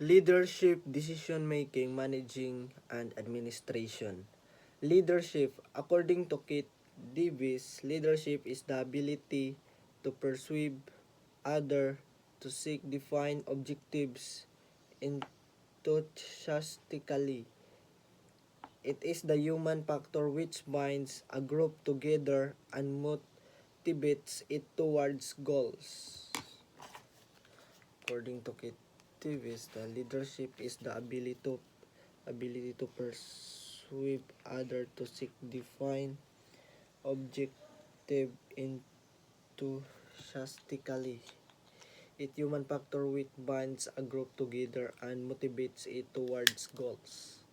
Leadership, decision making, managing, and administration. Leadership, according to Kate Davis, leadership is the ability to persuade others to seek define objectives enthusiastically. It is the human factor which binds a group together and motivates it towards goals. According to Kate Davis, the leadership is the ability to persuade others to seek define objective enthusiastically. It human factor which binds a group together and motivates it towards goals.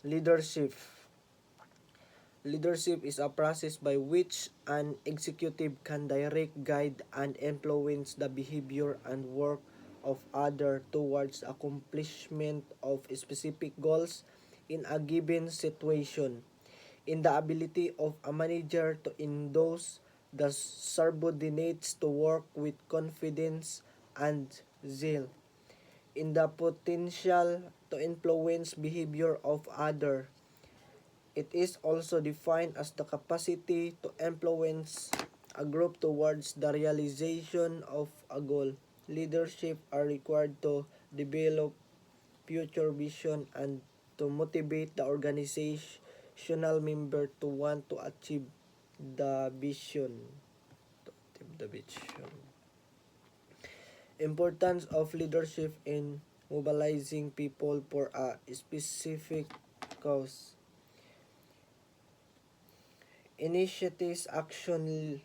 Leadership. Leadership is a process by which an executive can direct, guide, and influence the behavior and work of others towards accomplishment of specific goals in a given situation. In the ability of a manager to endorse the subordinates to work with confidence and zeal. In the potential to influence behavior of others. It is also defined as the capacity to influence a group towards the realization of a goal. Leadership are required to develop future vision and to motivate the organizational member to want to achieve the vision. Importance of leadership in mobilizing people for a specific cause. Initiatives action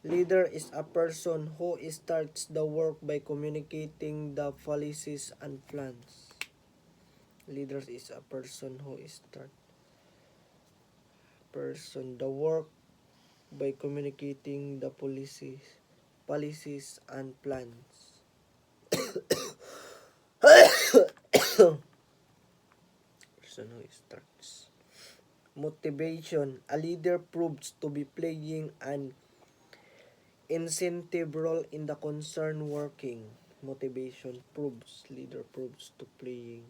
leader is a person who starts the work by communicating the policies and plans. Leader is a person who starts the work by communicating the policies and plans. Person who starts. Motivation. A leader proves to be playing an incentive role in the concern working. Motivation proves. Leader proves to playing.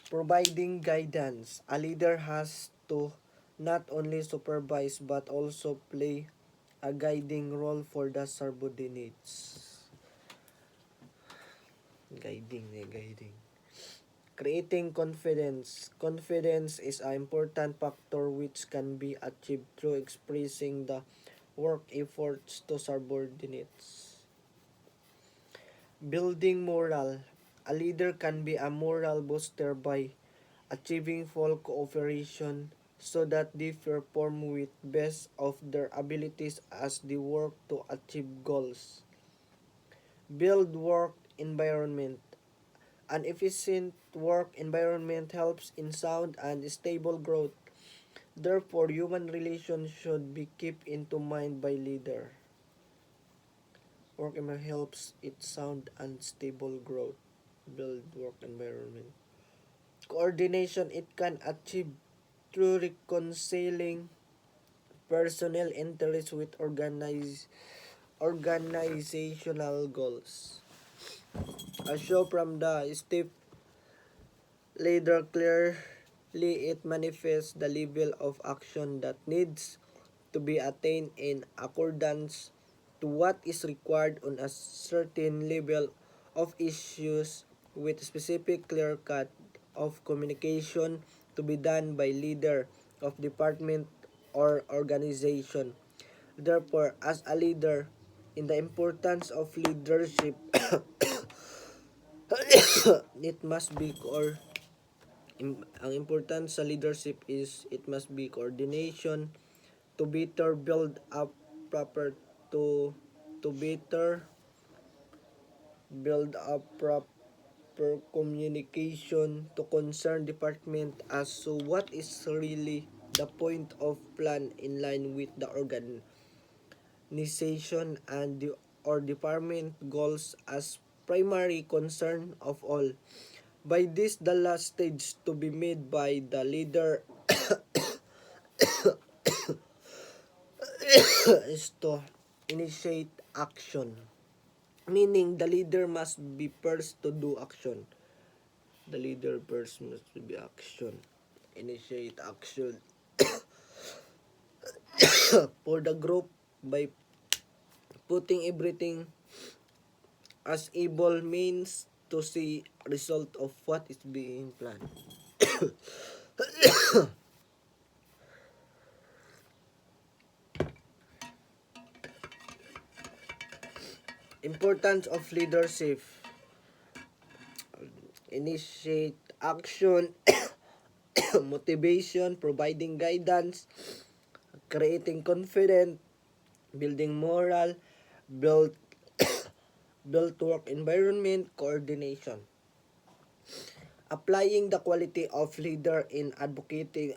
Providing guidance. A leader has to not only supervise but also play a guiding role for the subordinates. Guiding. Creating confidence. Confidence is an important factor which can be achieved through expressing the work efforts to subordinates. Building morale. A leader can be a moral booster by achieving full cooperation so that they perform with best of their abilities as they work to achieve goals. Build work environment. An efficient work environment helps in sound and stable growth. Therefore, human relations should be kept into mind by leader. Work environment helps it sound and stable growth. Build work environment. Coordination it can achieve through reconciling personnel interests with organizational goals. As shown from the step leader clearly it manifests the level of action that needs to be attained in accordance to what is required on a certain level of issues with specific clear cut of communication to be done by leader of department or organization. Therefore, as a leader, in the importance of leadership, it must be ang importance sa leadership is it must be coordination to better build up proper to better build up proper communication to concerned department as to what is really the point of plan in line with the organization and the or department goals as primary concern of all. By this, the last stage to be made by the leader is to initiate action. Meaning, the leader must be first to do action. The leader first must be action. Initiate action for the group by putting everything as able means to see result of what is being planned. Importance of leadership. Initiate action, motivation, providing guidance, creating confidence, building moral, build built work environment, coordination. Applying the quality of leader in advocating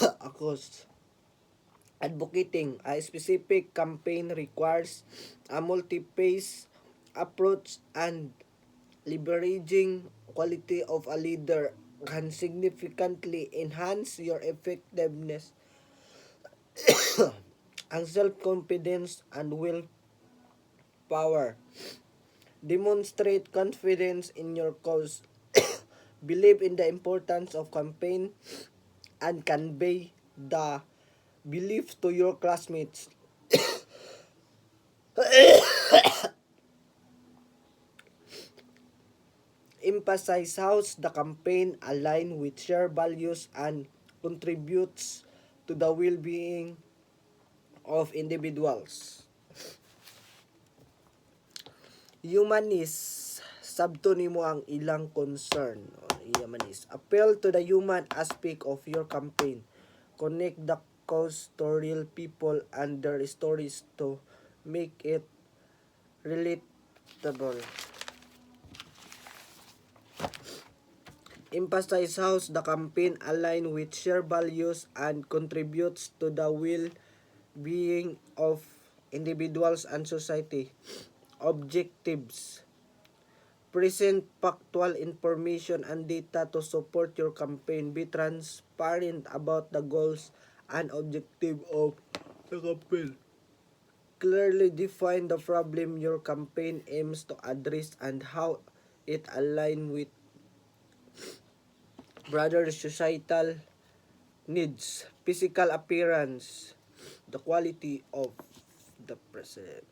a cause. Advocating a specific campaign requires a multi-phase approach, and leveraging quality of a leader can significantly enhance your effectiveness and self-confidence and willpower. Demonstrate confidence in your cause. Believe in the importance of campaign and convey the belief to your classmates. Emphasize how the campaign align with shared values and contributes to the well-being of individuals. Humanist, sabto nimo ang ilang concern. Humanist, appeal to the human aspect of your campaign. Connect the cause to real people and their stories to make it relatable. Emphasize how the campaign align with shared values and contributes to the well-being of individuals and society. Objectives. Present factual information and data to support your campaign. Be transparent about the goals and objective of the campaign. Clearly define the problem your campaign aims to address and how it aligns with broader societal needs. Physical appearance. The quality of the present.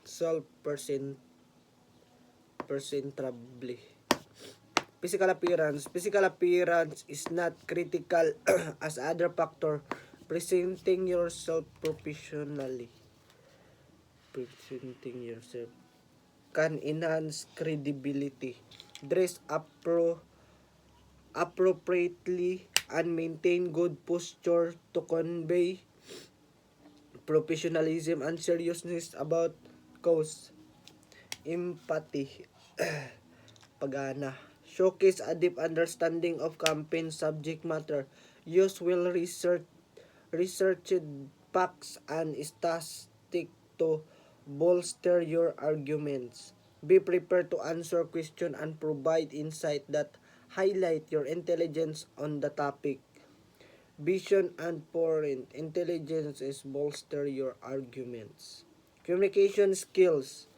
Self-presentably. Physical appearance is not critical as other factor. Presenting yourself professionally. Presenting yourself can enhance credibility. Dress appropriately and maintain good posture to convey professionalism and seriousness about cause. Empathy. Pagana. Showcase a deep understanding of campaign subject matter. Use researched facts and statistics to bolster your arguments. Be prepared to answer questions and provide insight that highlight your intelligence on the topic. Vision and foreign intelligence is bolster your arguments. Communication skills.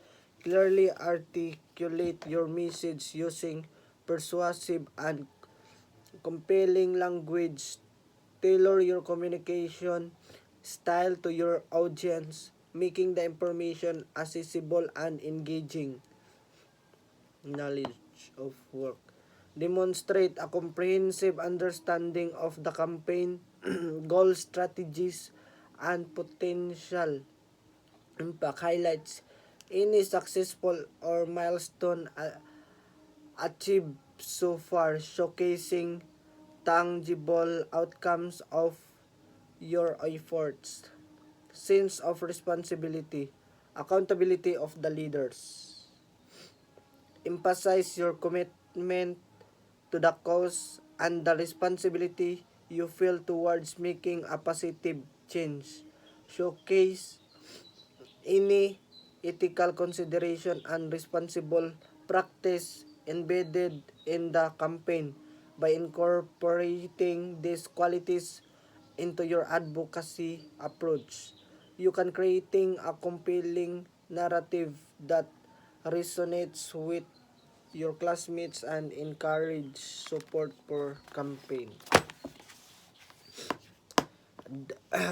Clearly articulate your message using persuasive and compelling language. Tailor your communication style to your audience, making the information accessible and engaging. Knowledge of work. Demonstrate a comprehensive understanding of the campaign, goal strategies, and potential impact. Highlights any successful or milestone achieved so far, showcasing tangible outcomes of your efforts. Sense of responsibility. Accountability of the leaders. Emphasize your commitment to the cause and the responsibility you feel towards making a positive change. Showcase any ethical consideration and responsible practice embedded in the campaign. By incorporating these qualities, into your advocacy approach. You can creating a compelling narrative that resonates with your classmates and encourage support for campaign.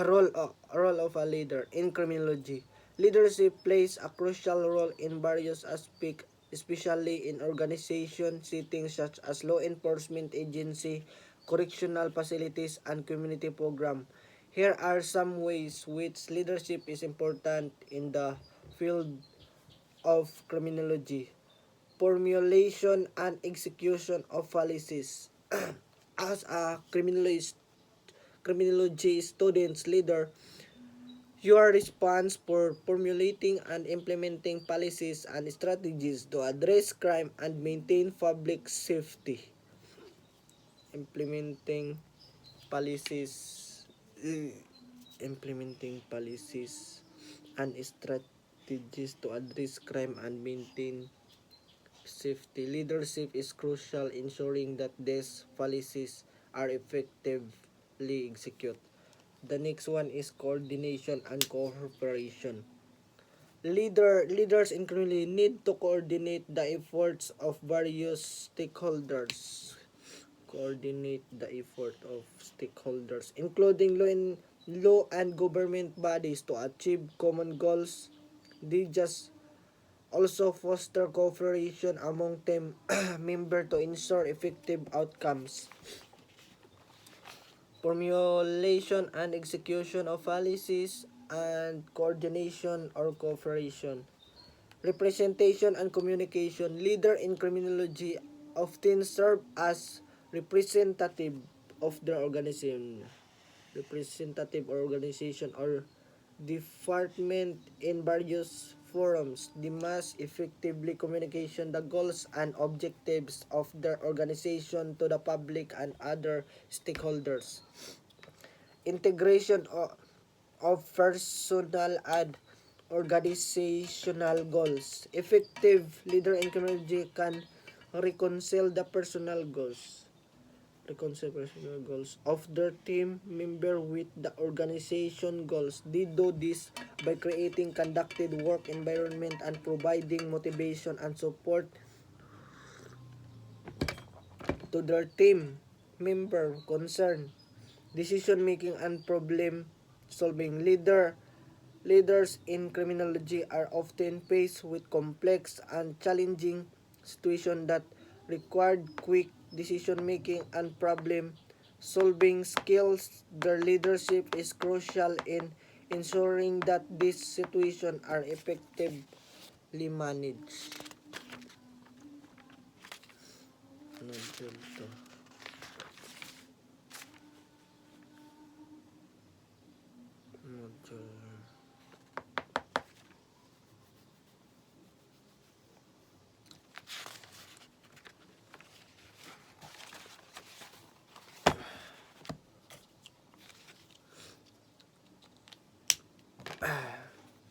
Role of a leader in criminology. Leadership plays a crucial role in various aspects, especially in organization settings such as law enforcement agency, correctional facilities, and community program. Here are some ways which leadership is important in the field of criminology. Formulation and execution of policies. As a criminology students leader, you are responsible for formulating and implementing policies and strategies to address crime and maintain public safety. Implementing policies implementing policies and strategies to address crime and maintain safety. Leadership is crucial ensuring that these policies are effectively executed. The next one is coordination and cooperation. Leaders increasingly need to coordinate the efforts of various stakeholders. Coordinate the effort of stakeholders, including law and government bodies to achieve common goals. They just also foster cooperation among team members to ensure effective outcomes. Formulation and execution of policies and coordination or cooperation. Representation and communication. Leader in criminology often serve as representative of their organization. Representative organization or department in various forums. They must effectively communicate the goals and objectives of their organization to the public and other stakeholders. Integration of personal and organizational goals. Effective leader in community can reconcile the personal goals of their team member with the organization goals. They do this by creating conducted work environment and providing motivation and support to their team member concerned. Decision making and problem solving. Leaders in criminology are often faced with complex and challenging situations that require quick decision making and problem solving skills. Their leadership is crucial in ensuring that these situations are effectively managed. Ano dito? Module.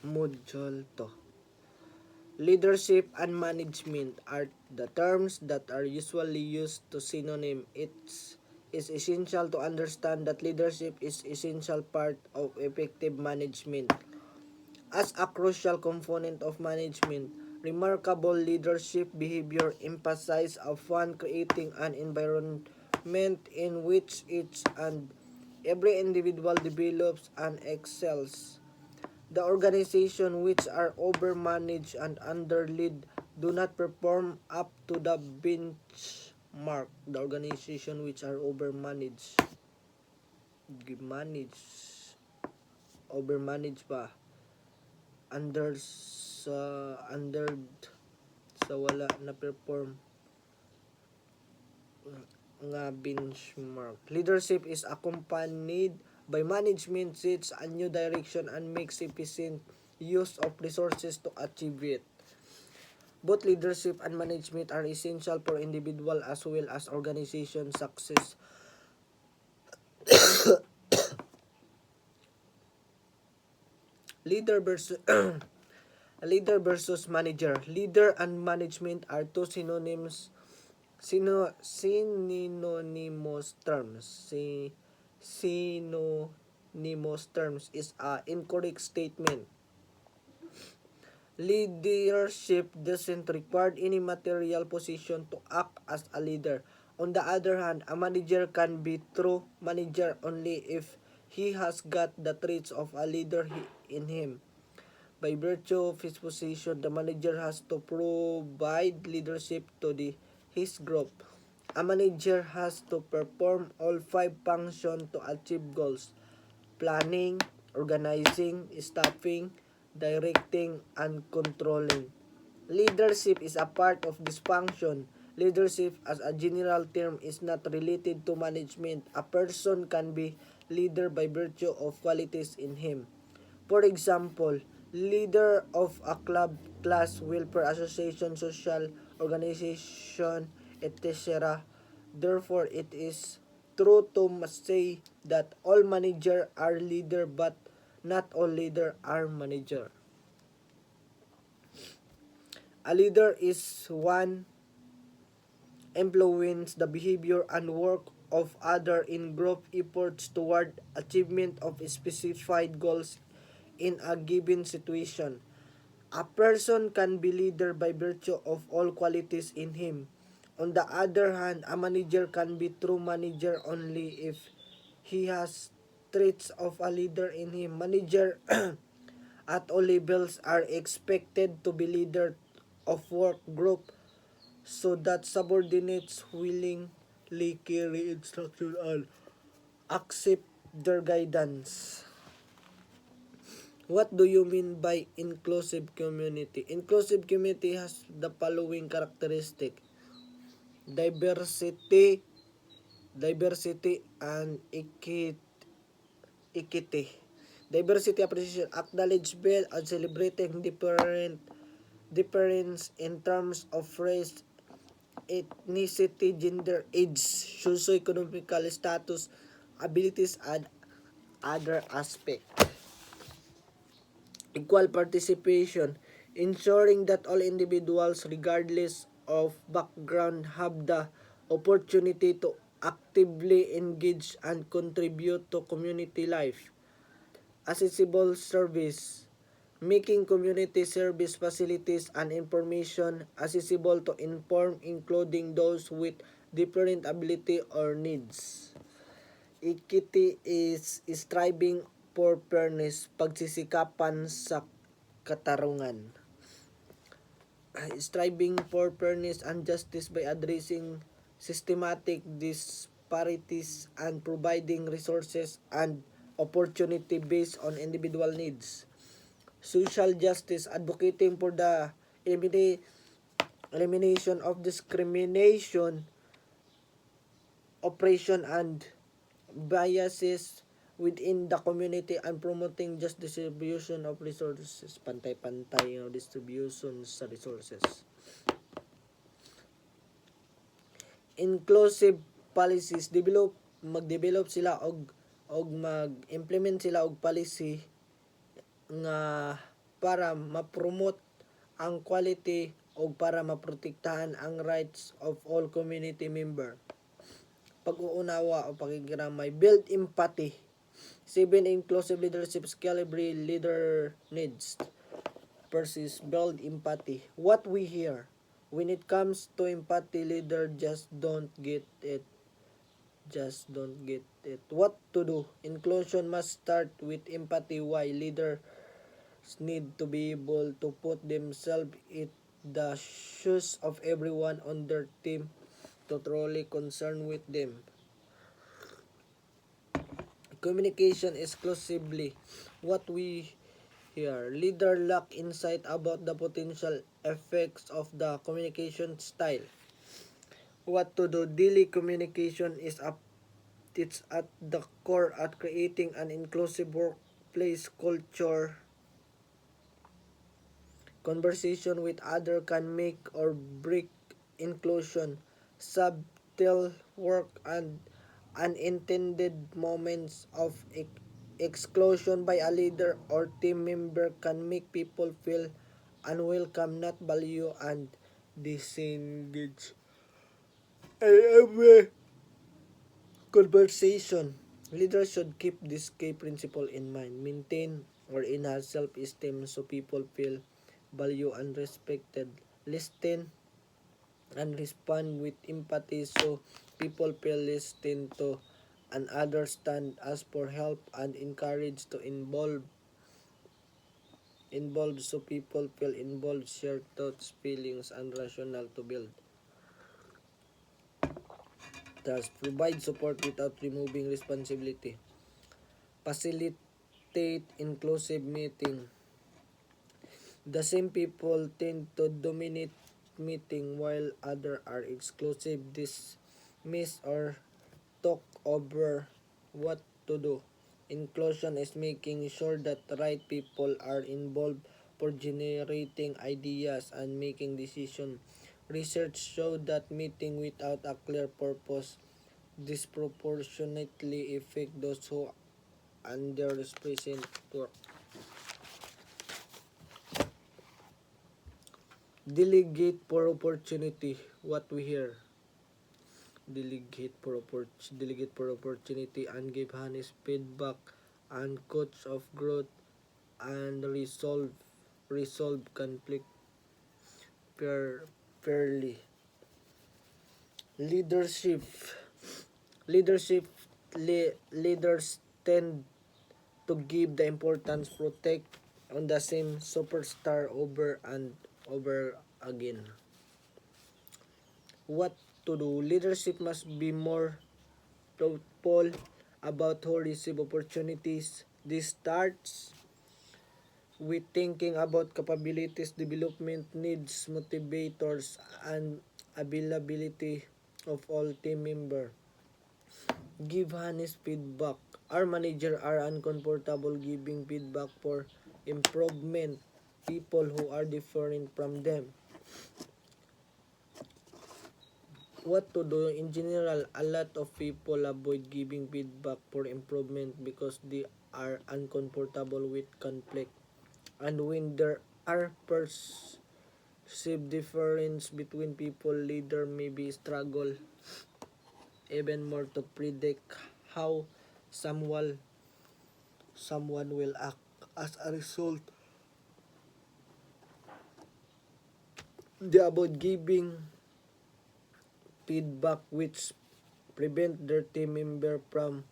Module to. Leadership and management are the terms that are usually used to synonym. It is essential to understand that leadership is essential part of effective management. As a crucial component of management, remarkable leadership behavior emphasizes upon creating an environment in which each and every individual develops and excels. The organization which are overmanaged and underlead do not perform up to the benchmark. The organization which are overmanaged ba? Under sa wala na perform nga benchmark. Leadership is accompanied by management sets a new direction and makes efficient use of resources to achieve it. Both leadership and management are essential for individual as well as organization success. Leader versus manager. Leader and management are two synonymous terms. synonymous terms is a incorrect statement. Leadership doesn't require any material position to act as a leader. On the other hand, a manager can be true manager only if he has got the traits of a leader in him. By virtue of his position, the manager has to provide leadership to his group. A manager has to perform all five functions to achieve goals: planning, organizing, staffing, directing, and controlling. Leadership is a part of this function. Leadership as a general term is not related to management. A person can be leader by virtue of qualities in him. For example, leader of a club, class, welfare association, social organization, etc. Therefore, it is true to say that all managers are leader, but not all leader are manager. A leader is one influence the behavior and work of other in group efforts toward achievement of specified goals in a given situation. A person can be leader by virtue of all qualities in him. On the other hand, a manager can be true manager only if he has traits of a leader in him. Manager at all levels are expected to be leader of work group so that subordinates willingly carry instruction and accept their guidance. What do you mean by inclusive community? Inclusive community has the following characteristic: diversity, and equity. Diversity appreciation, acknowledgement and celebrating difference in terms of race, ethnicity, gender, age, socio-economical status, abilities, and other aspects. Equal participation, ensuring that all individuals, regardless of background, have the opportunity to actively engage and contribute to community life. Accessible service, making community service facilities and information accessible to inform, including those with different ability or needs. Equity is striving for fairness, pagsisikapan sa katarungan. Striving for fairness and justice by addressing systematic disparities and providing resources and opportunity based on individual needs. Social justice, advocating for the elimination of discrimination, oppression, and biases within the community and promoting just distribution of resources, pantay-pantay yung distribution sa resources. Inclusive policies, mag-develop sila og mag-implement sila og policy nga para ma-promote ang quality o para maprotektahan ang rights of all community member. Pag-uunawa o pakikiramay, build empathy. 7 inclusive leadership skill every leader needs. First is build empathy. What we hear, when it comes to empathy, leader just don't get it. What to do? Inclusion must start with empathy. Why? Leaders need to be able to put themselves in the shoes of everyone on their team to truly concern with them. Communication exclusively. What we hear, leader lack insight about the potential effects of the communication style. What to do? Daily communication it's at the core at creating an inclusive workplace culture. Conversation with other can make or break inclusion. Subtle work and unintended moments of exclusion by a leader or team member can make people feel unwelcome, not valued, and disengaged. Every conversation, Leaders should keep this key principle in mind. Maintain or enhance self-esteem so people feel valued and respected. Listen and respond with empathy so people feel listened to and understand, ask for help and encourage to involved so people feel involved, share thoughts, feelings and rationale to build. Thus, provide support without removing responsibility. Facilitate inclusive meeting. The same people tend to dominate meeting while others are exclusive, dismiss or talk over what to do. Inclusion is making sure that the right people are involved for generating ideas and making decisions. Research showed that meeting without a clear purpose disproportionately affect those who underrepresent work. Delegate for opportunity. What we hear. Delegate for opportunity and give honest feedback and coach of growth and resolve conflict fair, fairly. Leadership. Leadership leaders tend to give the importance protect on the same superstar over and over again. What to do? Leadership must be more thoughtful about who receive opportunities. This starts with thinking about capabilities, development needs, motivators, and availability of all team members. Give honest feedback. Our manager are uncomfortable giving feedback for improvement. People who are different from them. What to do? In general, a lot of people avoid giving feedback for improvement because they are uncomfortable with conflict. And when there are perceived difference between people, leader may be struggle even more to predict how someone someone will act. As a result, they avoid giving feedback which prevent their team member from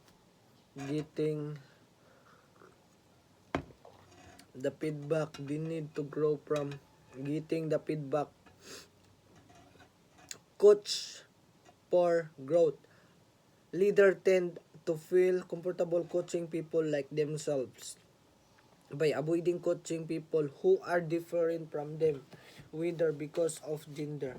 getting the feedback they need to grow from getting the feedback. Coach for growth. Leader tend to feel comfortable coaching people like themselves by avoiding coaching people who are different from them, whether because of gender.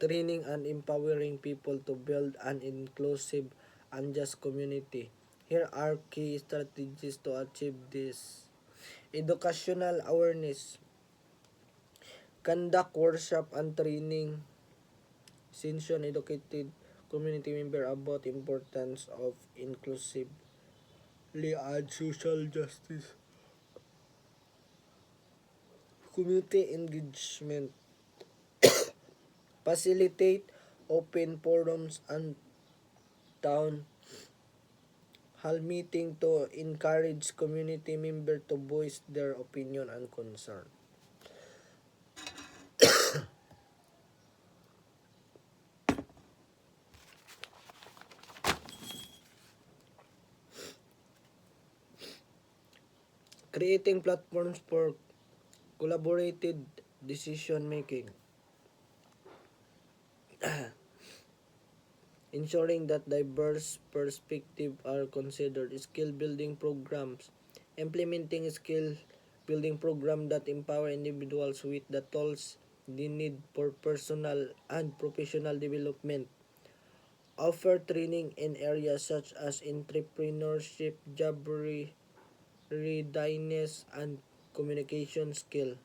Training and empowering people to build an inclusive and just community. Here are key strategies to achieve this. Educational awareness. Conduct workshop and training session educated community member about importance of inclusively and social justice. Community engagement. Facilitate open forums and town hall meeting to encourage community members to voice their opinion and concern. Creating platforms for collaborated decision making. Ensuring that diverse perspectives are considered. Skill building programs. Implementing skill building programs that empower individuals with the tools they need for personal and professional development. Offer training in areas such as entrepreneurship, job readiness, and communication skill.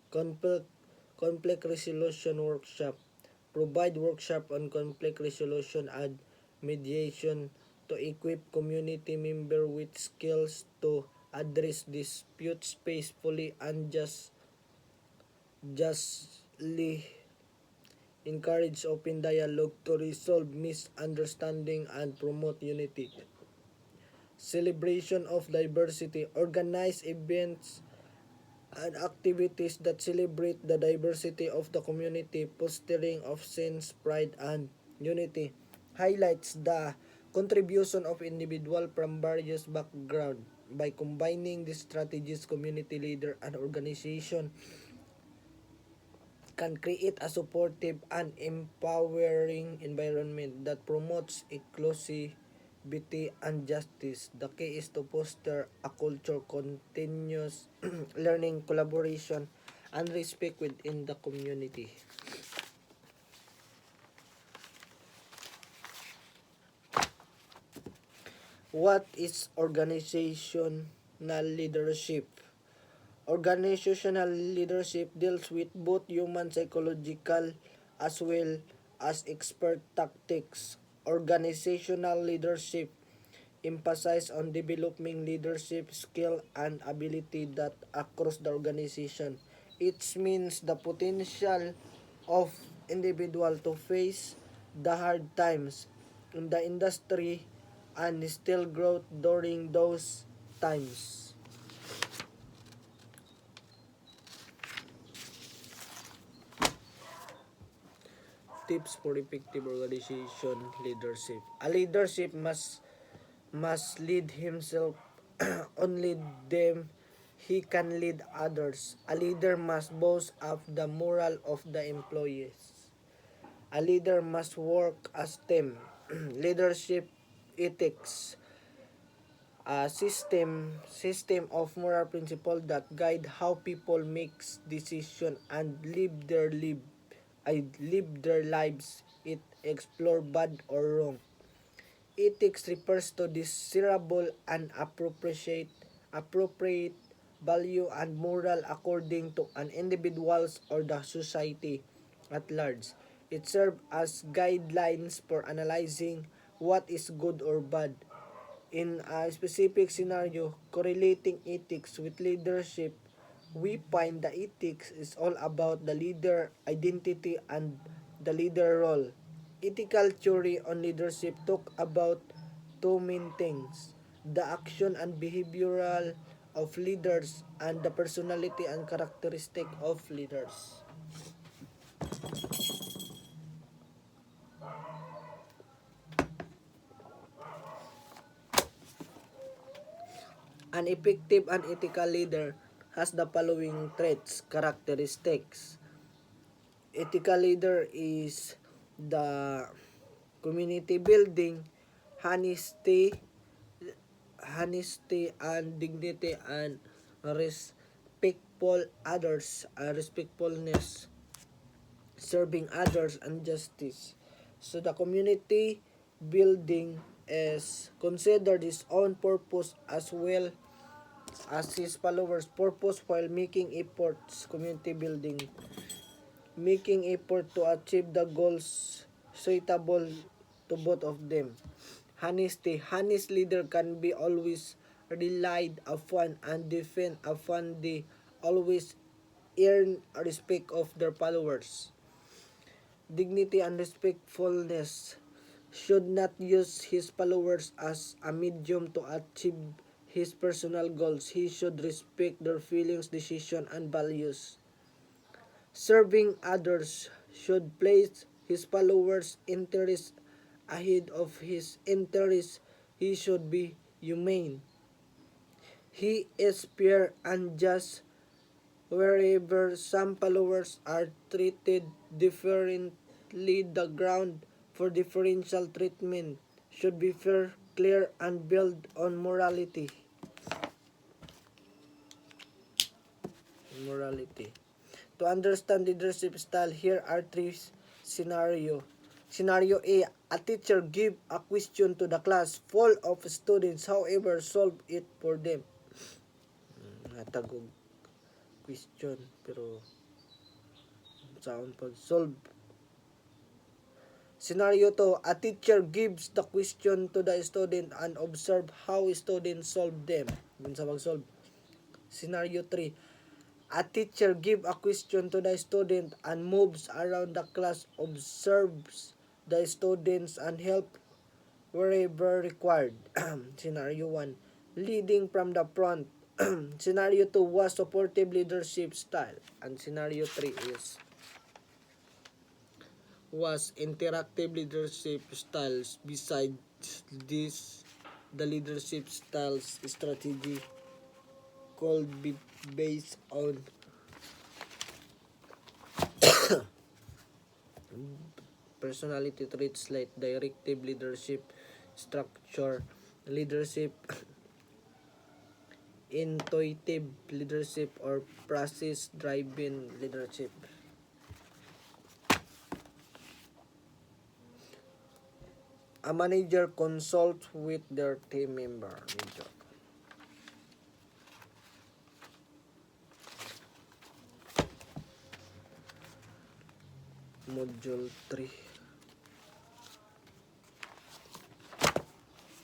Conflict, conflict resolution workshop. Provide workshop on conflict resolution and mediation to equip community member with skills to address disputes peacefully and justly, encourage open dialogue to resolve misunderstanding and promote unity. Celebration of diversity, organize events and activities that celebrate the diversity of the community, fostering of sense, pride, and unity. Highlights the contribution of individuals from various backgrounds. By combining these strategies, community leader and organization can create a supportive and empowering environment that promotes inclusivity and justice. The key is to foster a culture continuous learning, collaboration, and respect within the community. What is organizational leadership? Organizational leadership deals with both human psychological as well as expert tactics. Organizational leadership emphasizes on developing leadership skill and ability that across the organization. It means the potential of individual to face the hard times in the industry and still growth during those times. Tips for effective organization leadership. A leadership must lead himself. Only them he can lead others. A leader must boast of the moral of the employees. A leader must work as team. Leadership ethics, a system of moral principles that guide how people make decisions and live their lives. It explore bad or wrong. Ethics refers to desirable and appropriate value and moral according to an individual's or the society at large. It serves as guidelines for analyzing what is good or bad. In a specific scenario, correlating ethics with leadership, we find the ethics is all about the leader identity and the leader role. Ethical theory on leadership talk about two main things: the action and behavioral of leaders and the personality and characteristic of leaders. An effective and ethical leader has the following traits, characteristics. Ethical leader is the community building, honesty, honesty and dignity and respectful others, respectfulness, serving others and justice. So the community building is considered his own purpose as well as his followers' purpose while making efforts community building, making effort to achieve the goals suitable to both of them. Honesty. Honest leader can be always relied upon and defend upon the always earn respect of their followers. Dignity and respectfulness should not use his followers as a medium to achieve his personal goals. He should respect their feelings, decisions, and values. Serving others should place his followers' interests ahead of his interests. He should be humane. He is fair and just wherever some followers are treated differently. The ground for differential treatment should be fair, clear, and build on morality. Morality. To understand leadership style, here are three scenarios. Scenario A, a teacher give a question to the class full of students, however, solve it for them. Natagog question, pero saan pag solve. Scenario 2, a teacher gives the question to the student and observe how students solve them. Dun sa mag-solve. Scenario 3, a teacher give a question to the student and moves around the class, observes the students and help wherever required. Scenario 1, leading from the front. Scenario 2 was supportive leadership style. And scenario 3 was interactive leadership styles. Besides this, the leadership styles strategy could be based on personality traits like directive leadership, structure leadership, intuitive leadership, or process-driven leadership. A manager consults with their team member. Module 3.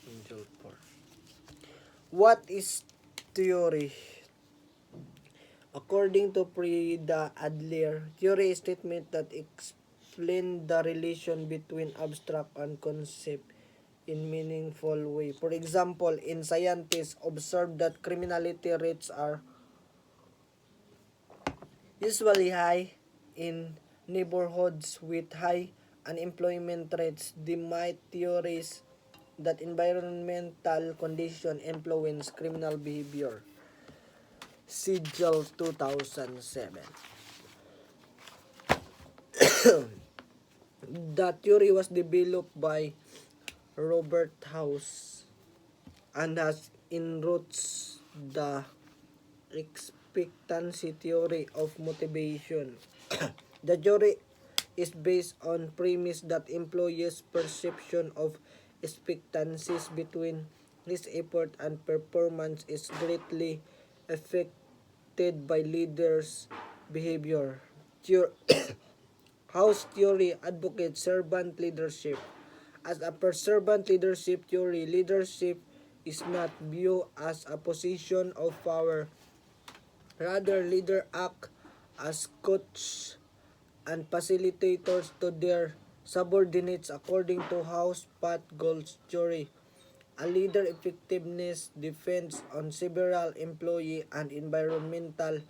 Module 4. What is theory? According to Frida Adler, theory is statement that explain the relation between abstract and concept in meaningful way. For example, in scientists observe that criminality rates are usually high in neighborhoods with high unemployment rates. They might theorize that environmental conditions influence criminal behavior. Sigel 2007. The theory was developed by Robert House and has in roots the expectancy theory of motivation. The theory is based on premise that employees' perception of expectancies between his effort and performance is greatly affected by leaders' behavior. House theory advocates servant leadership. As a servant leadership theory, leadership is not viewed as a position of power. Rather, leaders act as coaches and facilitators to their subordinates according to House Pat Gold's theory. A leader effectiveness depends on several employee and environmental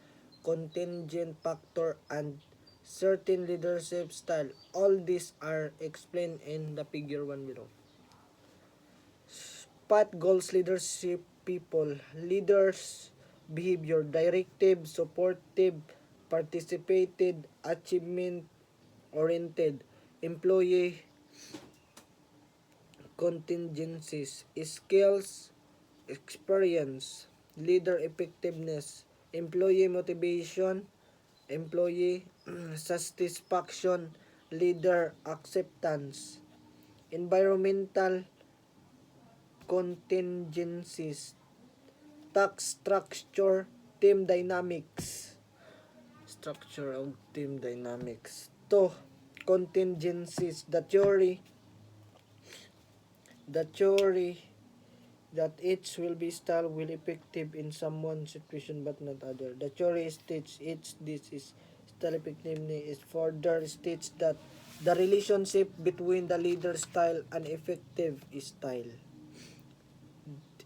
contingent factor and certain leadership style. All these are explained in the figure 1 below. Pat Goals leadership people, leaders behavior, directive, supportive, participated, achievement oriented, employee contingencies, skills, experience, leader effectiveness, employee motivation, employee satisfaction, leader acceptance, environmental contingencies, task structure, team dynamics, structure of team dynamics. 2. Contingencies, the theory that each will be style will effective in someone's situation but not other. The theory states each this is style effectiveness is further states that the relationship between the leader style and effective style.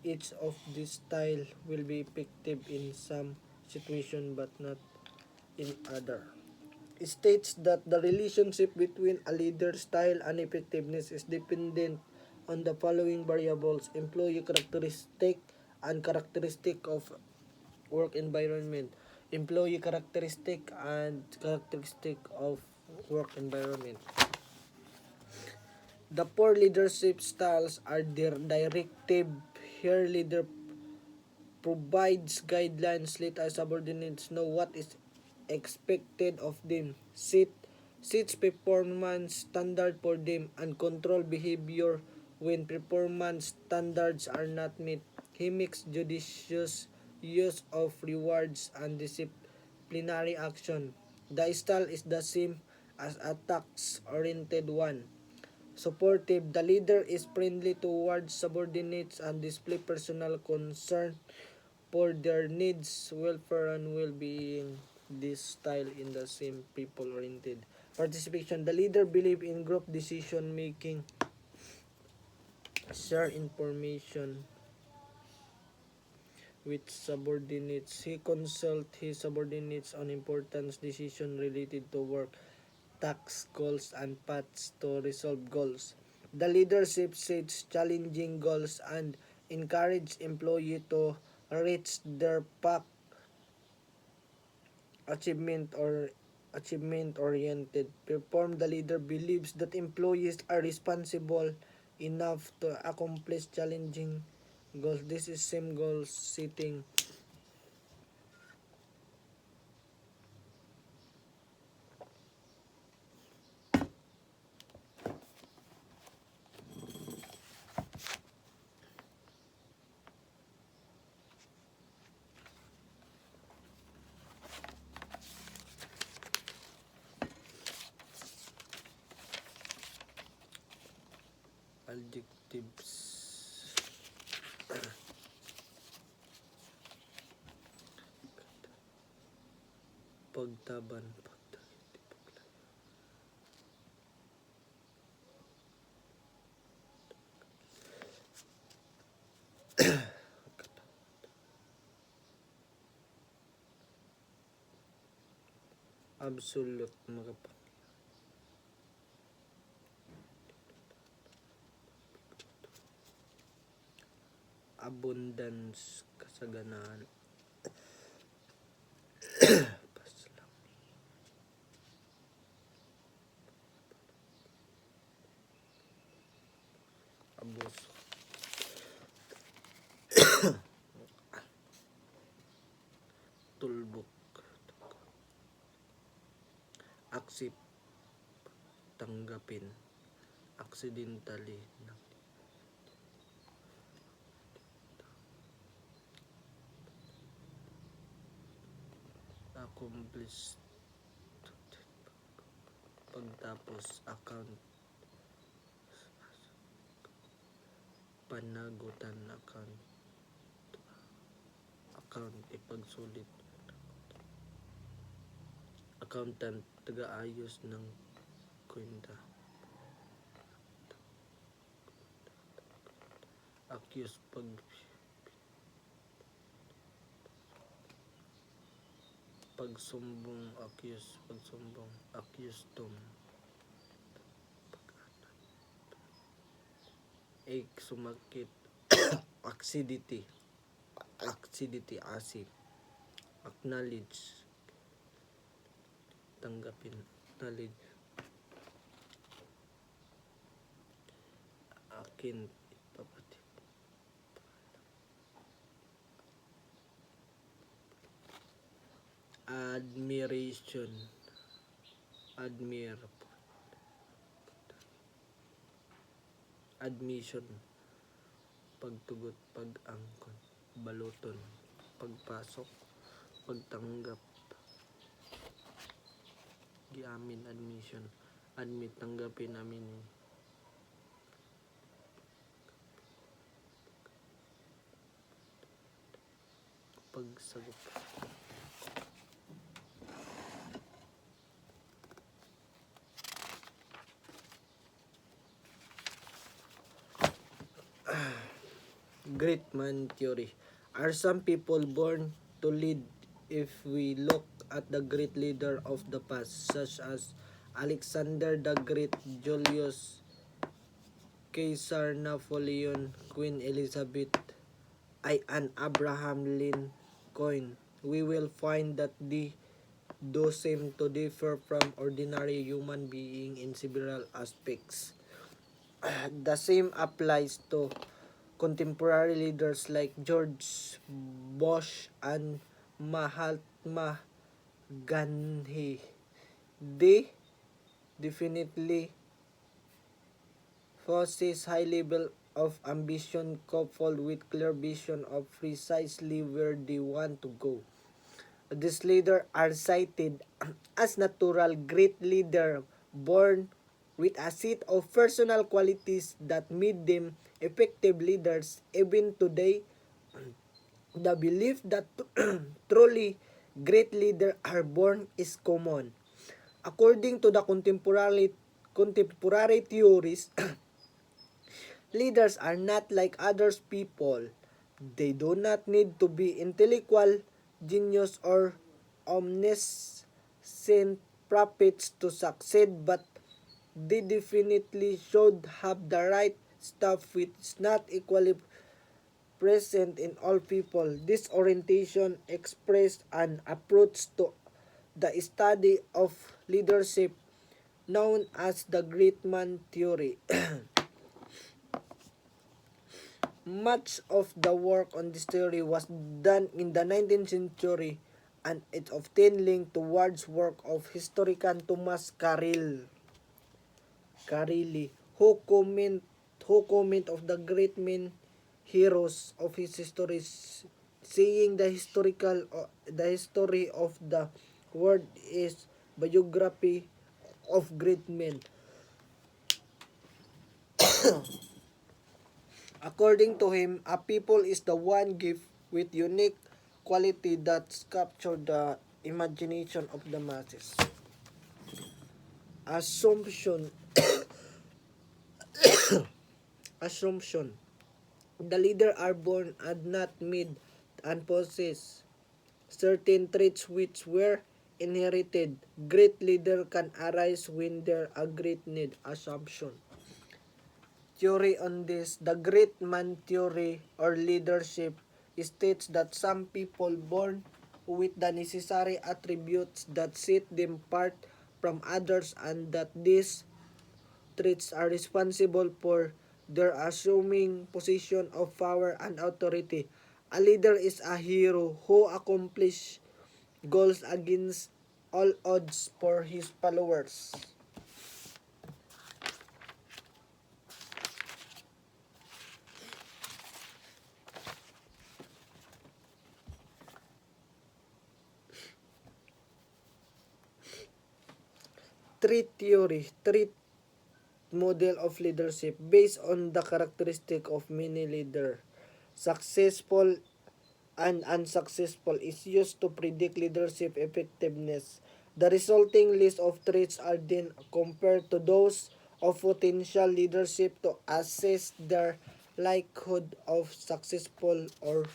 Each of these style will be effective in some situation but not in other. It states that the relationship between a leader style and effectiveness is dependent on the following variables: employee characteristic and characteristic of work environment. Employee characteristic and characteristic of work environment. The four leadership styles are directive. Here, leader provides guidelines, let our subordinates know what is expected of them, sets performance standard for them, and control behavior when performance standards are not met. He makes judicious use of rewards and disciplinary action. The style is the same as a task-oriented one. supportive. The leader is friendly towards subordinates and display personal concern for their needs, welfare, and well-being. This style in the same people-oriented participation. The leader believe in group decision making, share information with subordinates. He consult his subordinates on important decisions related to work, tax goals, and paths to resolve goals. The leadership sets challenging goals and encourage employee to reach their path achievement oriented. Perform. The leader believes that employees are responsible enough to accomplish challenging goals. This is same goal setting. Adjectives. Pagtaban. Absolute. Abundance. Kasaganaan. Abuso. Tulbok. Accept. Tanggapin. Accidentally. Accomplish. Pagtapos. Account. Panagutan. Account. Ipagsulit. Accountant. Taga-ayos ng kwenta. Accuse. Pagsumbong. Accuse. Pagsumbong. Accustom. Sumakit. Acidity. Acid. Acknowledge. Tanggapin. Acknowledge. Akin. Ipapatid. Admiration. Admission. Pagtugot. Pag-angkon. Baluton. Pagpasok. Pagtanggap. Giamin. Admission. Admit. Tanggapin. Aminin. Pagsagot. Great man theory. Are some people born to lead? If we look at the great leader of the past, such as Alexander the Great, Julius Caesar, Napoleon, Queen Elizabeth, and Abraham Lincoln, we will find that they do seem to differ from ordinary human beings in several aspects. The same applies to contemporary leaders like George Bush and Mahatma Gandhi. They definitely possess high level of ambition coupled with clear vision of precisely where they want to go. These leaders are cited as natural great leader born with a set of personal qualities that made them effective leaders. Even today, the belief that truly great leaders are born is common. According to the contemporary theories, leaders are not like other people. They do not need to be intellectual, genius, or omniscient prophets to succeed, but they definitely should have the right stuff which is not equally present in all people. This orientation expressed an approach to the study of leadership known as the great man theory. Much of the work on this theory was done in the 19th century, and it often linked towards work of historian Thomas Carlyle, who comment of the great men heroes of his history, saying the history of the world is biography of great men. According to him, a people is the one gift with unique quality that capture the imagination of the masses. Assumption Assumption. The leader are born and not made and possess certain traits which were inherited. Great leader can arise when there are great need. Assumption. Theory on this, the great man theory or leadership states that some people born with the necessary attributes that set them apart from others, and that these traits are responsible for their assuming position of power and authority. A leader is a hero who accomplishes goals against all odds for his followers. Trait model of leadership based on the characteristic of many leader. Successful and unsuccessful is used to predict leadership effectiveness. The resulting list of traits are then compared to those of potential leadership to assess their likelihood of successful or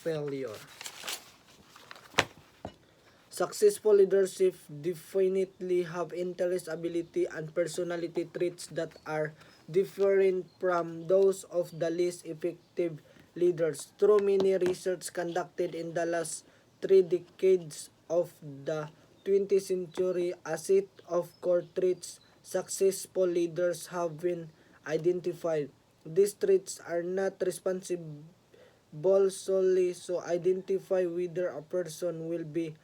failure. Successful leadership definitely have interest, ability, and personality traits that are different from those of the least effective leaders. Through many research conducted in the last 3 decades of the 20th century, a set of core traits successful leaders have been identified. These traits are not responsible solely to identify whether a person will be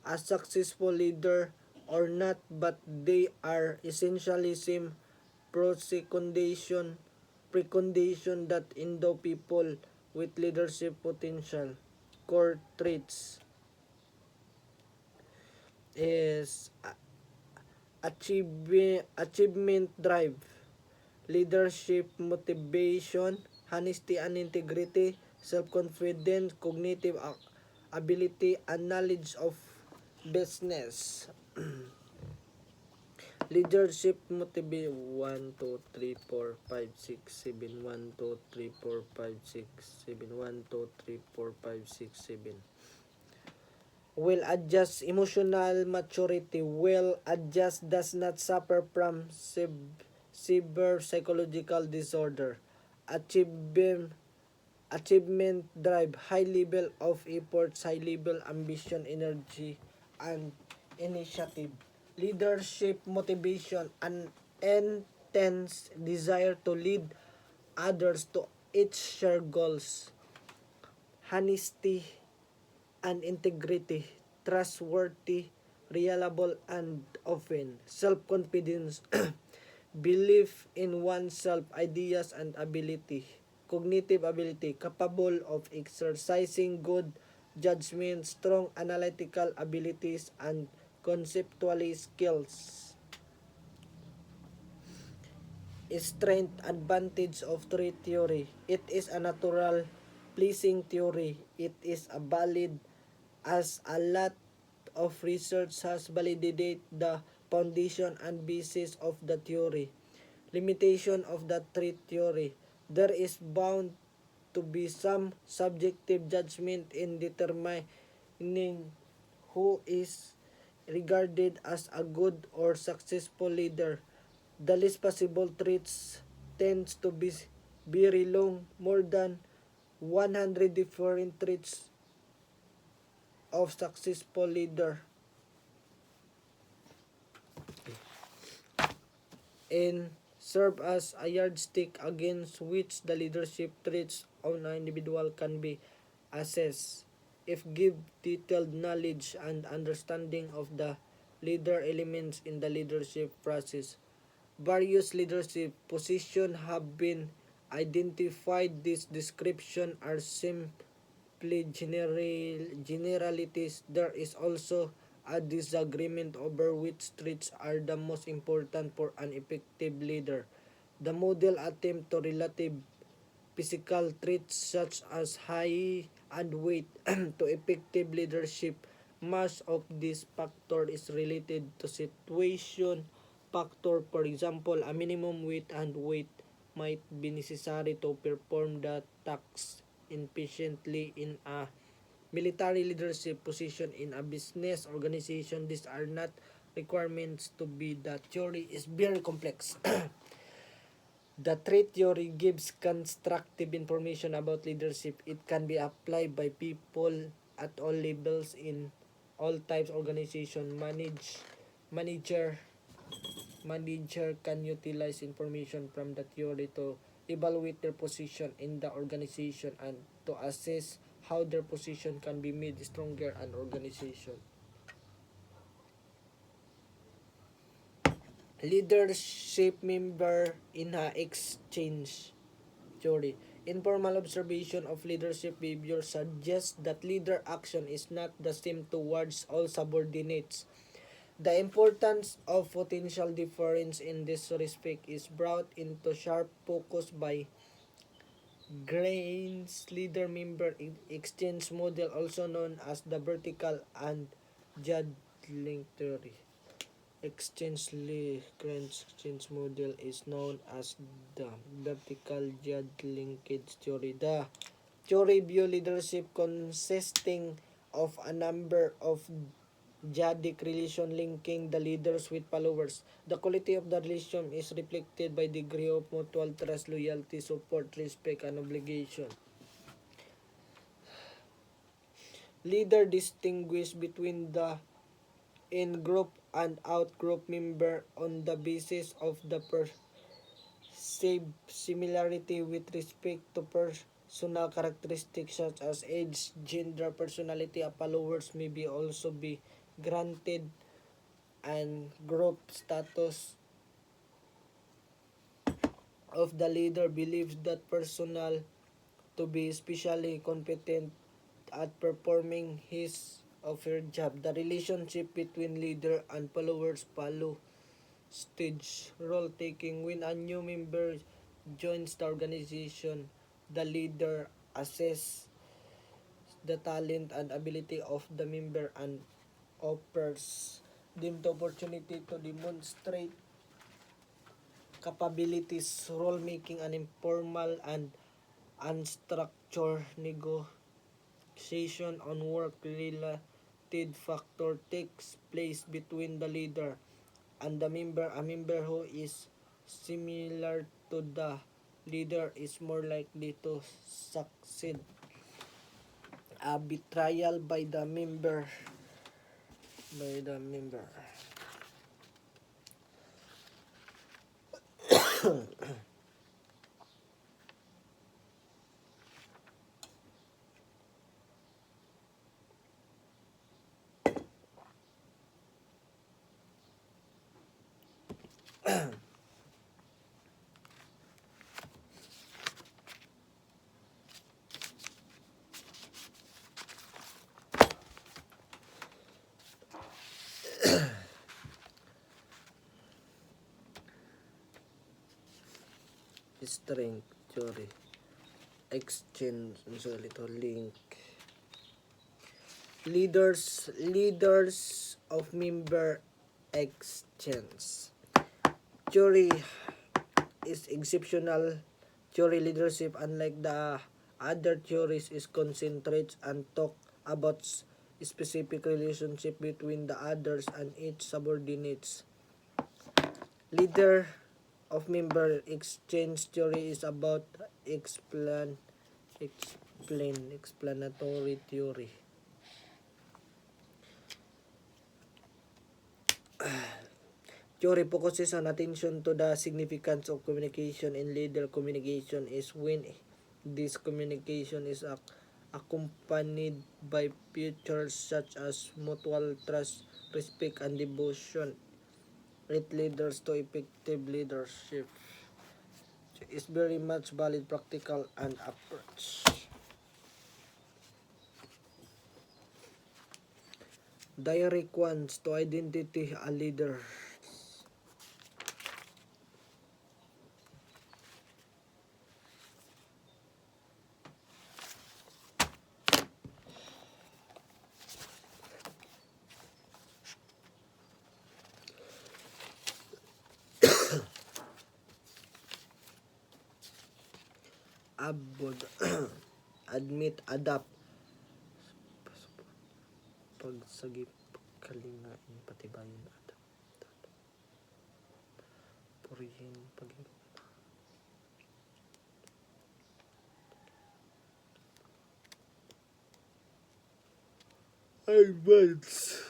a successful leader or not, but they are essentially same precondition that endow people with leadership potential. Core traits is achievement drive, leadership motivation, honesty and integrity, self-confidence, cognitive ability, and knowledge of business. Leadership motivate 1 2 3 4 5 6 7 1 2 3 4 5 6 7 1 2 3 4 5 6 7. Will adjust emotional maturity. Will adjust does not suffer from severe psychological disorder. Achievement achievement drive, high level of efforts, high level ambition, energy, and initiative. Leadership motivation, an intense desire to lead others to achieve their goals. Honesty and integrity, trustworthy, reliable, and often. Self-confidence, belief in oneself, ideas, and ability. Cognitive ability, capable of exercising good judgment, strong analytical abilities, and conceptual skills. strength advantage of tree theory. It is a natural pleasing theory. It is a valid as a lot of research has validated the foundation and basis of the theory. Limitation of the tree theory. There is bound to be some subjective judgment in determining who is regarded as a good or successful leader. The list possible traits tends to be very long, more than 100 different traits of successful leader, and serve as a yardstick against which the leadership traits of an individual can be assessed. If give detailed knowledge and understanding of the leader elements in the leadership process. Various leadership positions have been identified. This description are simply generalities. There is also a disagreement over which traits are the most important for an effective leader. The model attempt to relative physical traits such as height and weight to effective leadership. Much of this factor is related to situation factor. For example, a minimum weight and weight might be necessary to perform the task efficiently in a military leadership position. In a business organization, these are not requirements to be. The theory is very complex. The trait theory gives constructive information about leadership. It can be applied by people at all levels in all types of organization. Manager manager can utilize information from the theory to evaluate their position in the organization and to assess how their position can be made stronger an organization. Leadership member in a exchange theory. Informal observation of leadership behavior suggests that leader action is not the same towards all subordinates. The importance of potential difference in this respect is brought into sharp focus by Green's leader member exchange model, also known as the vertical and Jadling theory. Green's exchange model is known as the vertical Jad linkage theory. The theory view leadership consisting of a number of Jadic relation linking the leaders with followers. The quality of the relation is reflected by degree of mutual trust, loyalty, support, respect, and obligation. Leader distinguish between the in-group and out-group member on the basis of the perceived similarity with respect to personal characteristics such as age, gender, personality. Followers may be also be granted and group status of the leader believes that personnel to be especially competent at performing his or her job. The relationship between leader and followers follow stage role taking. When a new member joins the organization, the leader assess the talent and ability of the member and offers them the opportunity to demonstrate capabilities. Role making, an informal and unstructured negotiation on work related factor takes place between the leader and the member. A member who is similar to the leader is more likely to succeed. A betrayal by the member. strength theory. Exchange, sorry, to link. Leaders of member exchange. Theory is exceptional. Theory leadership, unlike the other theories, is concentrates and talk about specific relationship between the others and its subordinates. Leader of member exchange theory is about explanatory theory. Theory focuses on attention to the significance of communication in leader communication is when this communication is accompanied by features such as mutual trust, respect, and devotion. It leaders to effective leadership. Is very much valid practical and approach. Direct ones to identity a leader. Abod, admit, adapt, pagsagip, kalingain, patibayin, adapt, purihin, paging, advance.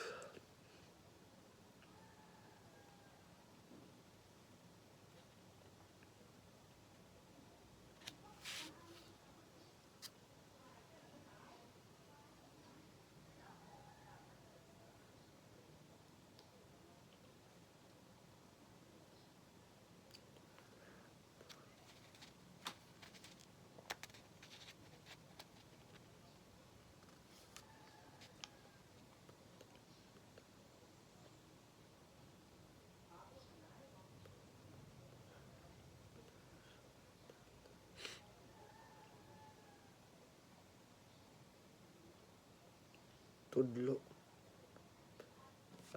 Tudlo,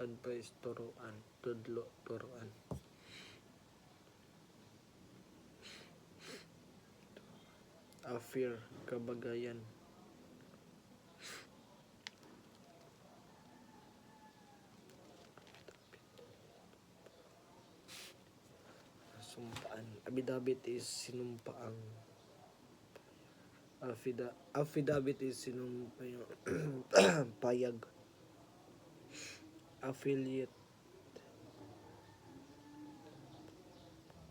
advice, turuan, tudlo, turuan. Affair, kabagayan. Sumpaan. Abidabit is sinumpaang. Affidavit is sinumpayang payag. Affiliate,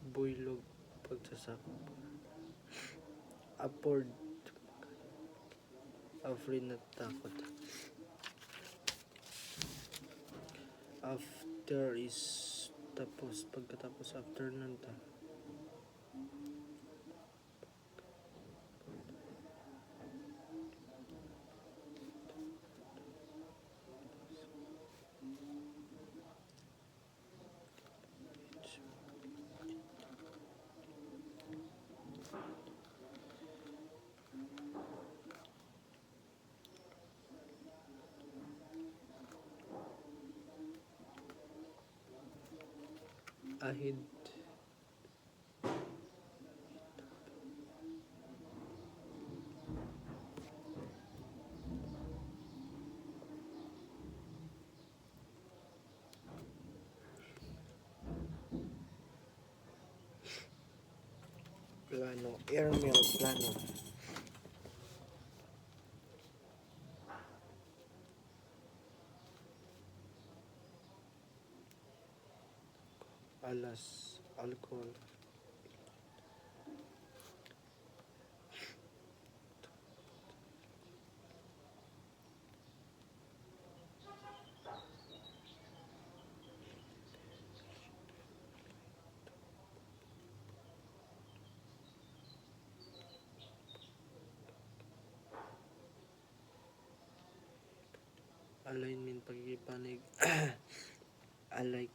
buylog, pagsasakop. Afford, afraid na takot. After is tapos, pagkatapos after nun ta. Ahid, plano, airmail, plano. Alas, alcohol. Alignment, pagipanig. Alike,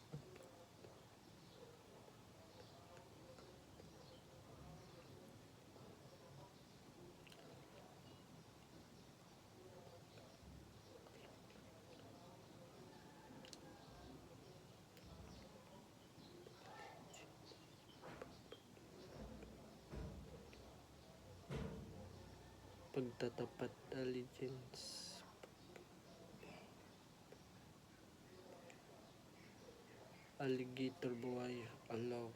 pagtatapat allegiance. Alligator buhay allow.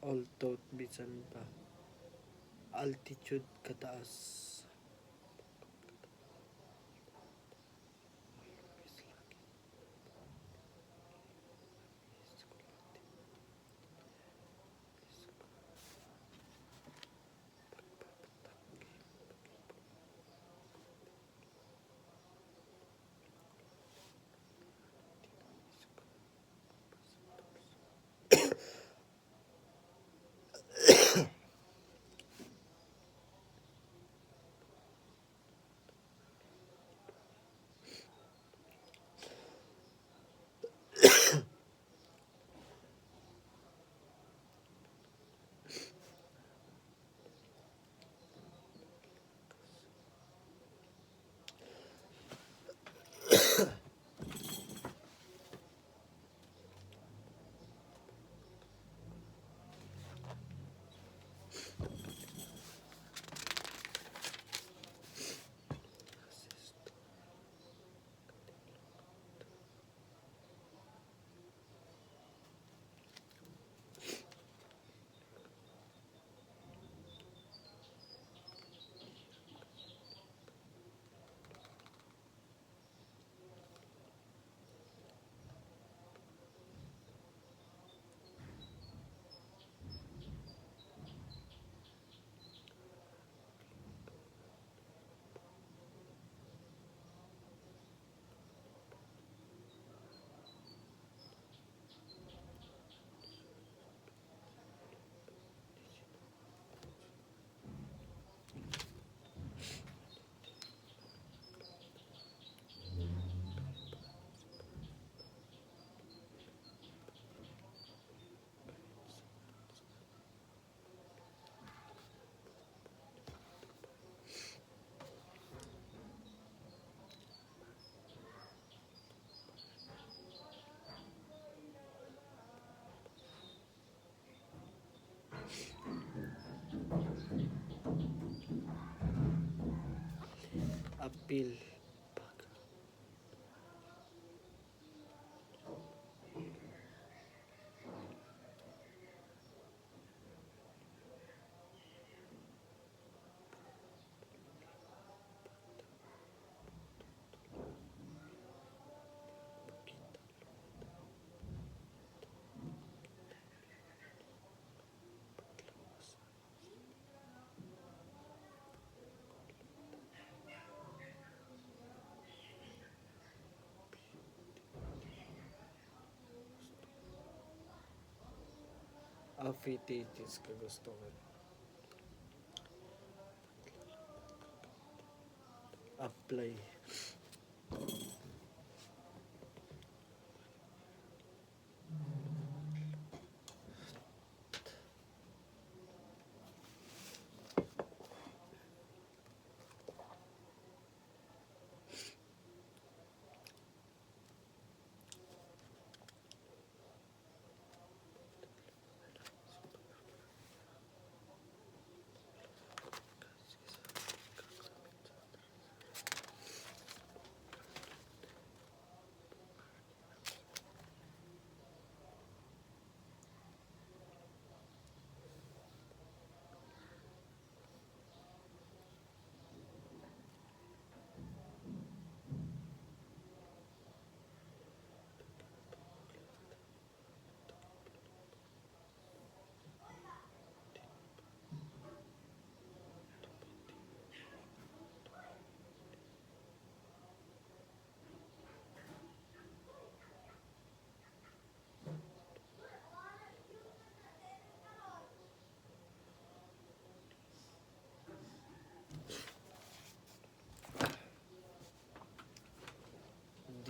Although bisan pa altitude kataas. Appeal. Affidavits kagustuhan. Apply.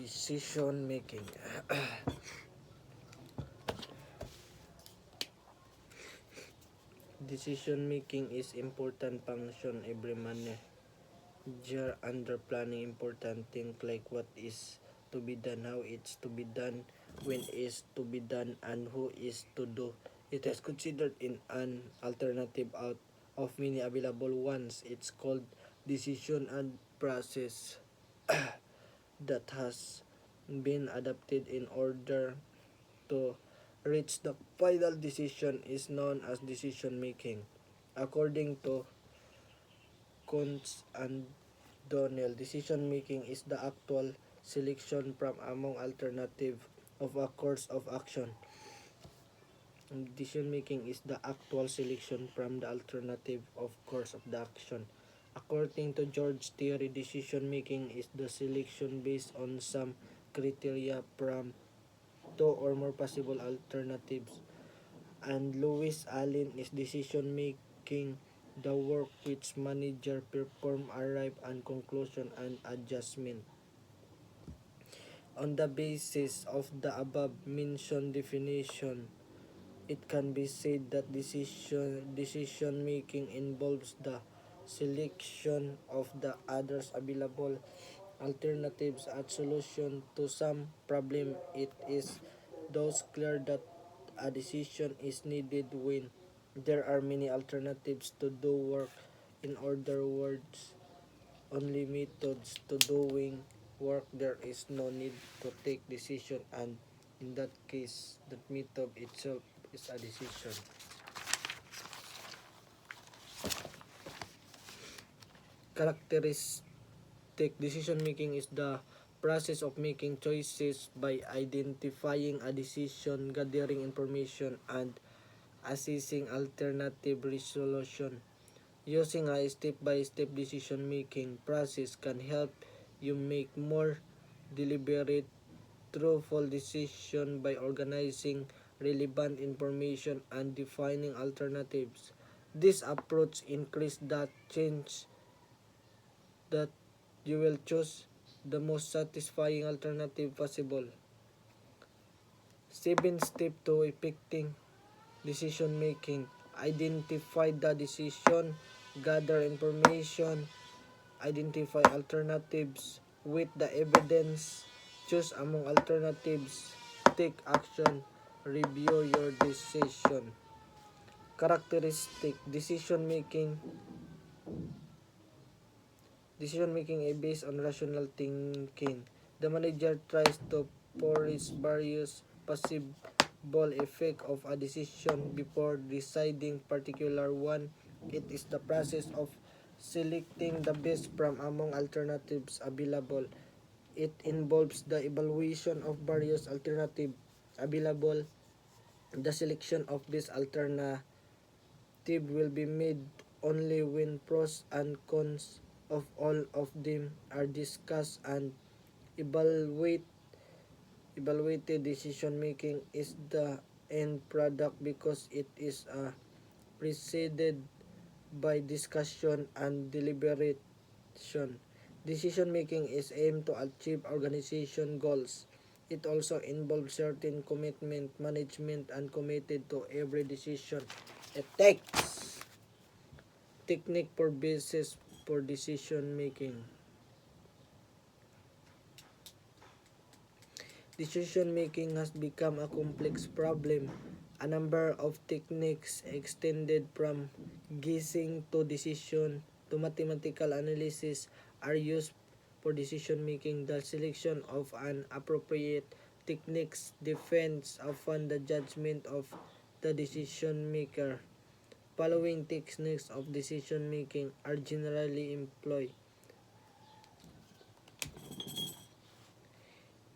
Decision making. Decision making is important function every manager under planning. Important things like what is to be done, how it's to be done, when is to be done, and who is to do. It is considered in an alternative out of many available ones. It's called decision and process that has been adapted in order to reach the final decision is known as decision making. According to Kuntz and Donnell, decision making is the actual selection from among alternative of a course of action. Decision making is the actual selection from the alternative of course of the action. According to George theory, decision making is the selection based on some criteria from two or more possible alternatives. And Lewis Allen is decision making the work which manager perform arrive at conclusion and adjustment. On the basis of the above mentioned definition, it can be said that decision making involves the selection of the others available alternatives as solution to some problem. It is thus clear that a decision is needed when there are many alternatives to do work. In other words, only methods to doing work. There is no need to take decision, and in that case that method itself is a decision. Characteristic decision making is the process of making choices by identifying a decision, gathering information, and assessing alternative resolution. Using a step-by-step decision-making process can help you make more deliberate, truthful decision by organizing relevant information and defining alternatives. This approach increases the chance that you will choose the most satisfying alternative possible. 7 step to effecting decision making. Identify the decision, gather information, identify alternatives with the evidence, choose among alternatives, take action, review your decision. Characteristic decision making is based on rational thinking. The manager tries to foresee various possible effects of a decision before deciding particular one. It is the process of selecting the best from among alternatives available. It involves the evaluation of various alternatives available. The selection of this alternative will be made only when pros and cons of all of them are discussed and evaluated. Evaluated decision making is the end product because it is preceded by discussion and deliberation. Decision making is aimed to achieve organization goals. It also involves certain commitment, management, and committed to every decision it takes. Technique for basis for decision making. Decision making has become a complex problem. A number of techniques extended from guessing to decision to mathematical analysis are used for decision making. The selection of an appropriate techniques depends upon the judgment of the decision maker. Following techniques of decision making are generally employed.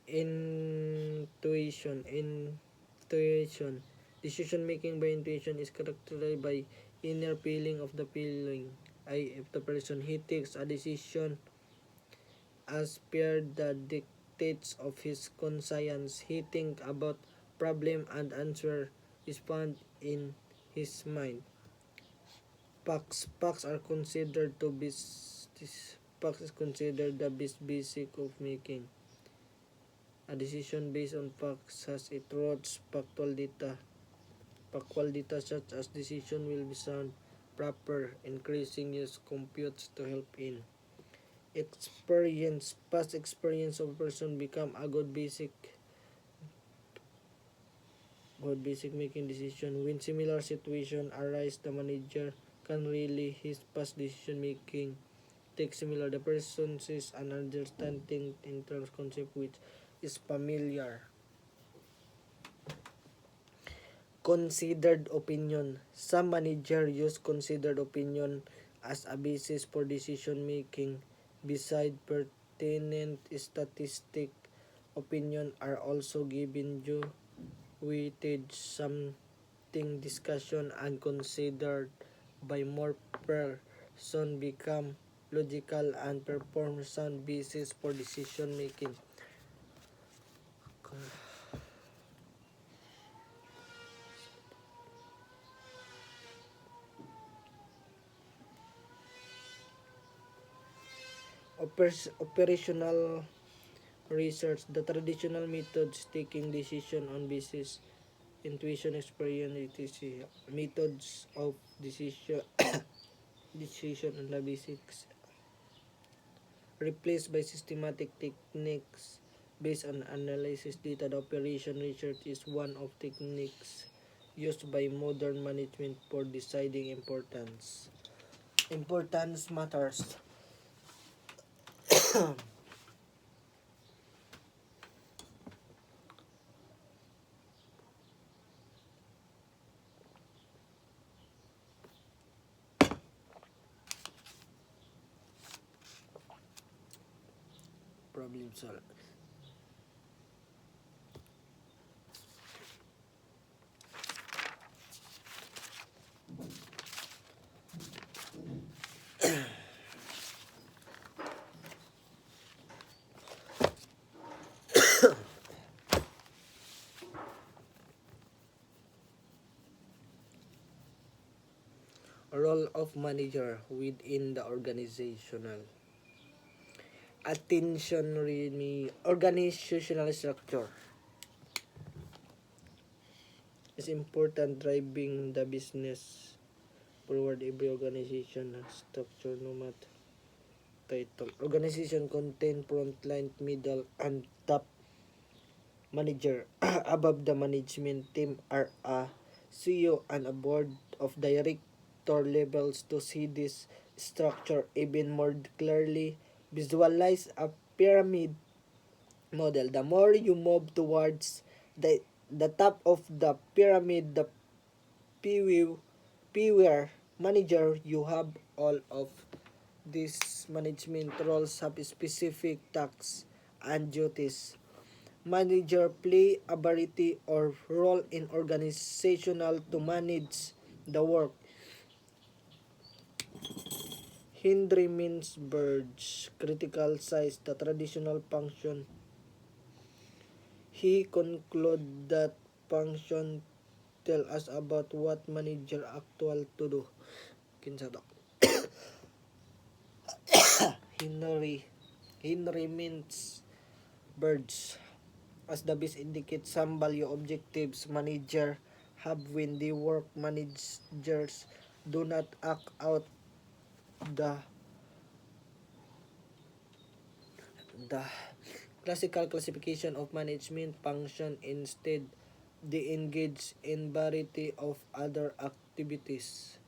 Intuition. Decision making by intuition is characterized by inner feeling of the person. He takes a decision as per the dictates of his conscience. He think about problem and answer respond in his mind. Facts are considered to be facts is considered the basic of making. A decision based on facts has its roots factual data such as decision will be sound, proper, increasing use computes to help in experience. Past experience of a person become a good basic making decision. When similar situation arise, the manager can relay his past decision making take similar. The person sees and understanding in terms concept which is familiar. Considered opinion. Some manager use considered opinion as a basis for decision making. Beside pertinent statistic, opinion are also given due weightage, something discussion and considered by more person become logical and perform sound basis for decision making. Operational research. The traditional methods taking decision on basis intuition, experience, etc. Methods of decision and the basics replaced by systematic techniques based on analysis data. The operation research is one of techniques used by modern management for deciding importance. Importance matters. Problem solved. Role of manager within the organizational organizational structure is important driving the business forward. Every organization has structure no matter title. Organization contain frontline, middle, and top manager. Above the management team are a CEO and a board of director levels. To see this structure even more clearly, visualize a pyramid model. The more you move towards the top of the pyramid, the fewer manager you have. All of these management roles have specific tasks and duties. Manager play a variety or role in organizational to manage the work. Henry Mintzberg's critical size the traditional function. He concluded that function tell us about what manager actual to do. Kinsa to? Henry Mintzberg as the best indicate some value objectives manager have when they work. Managers do not act out the the classical classification of management function. Instead, they engage in variety of other activities.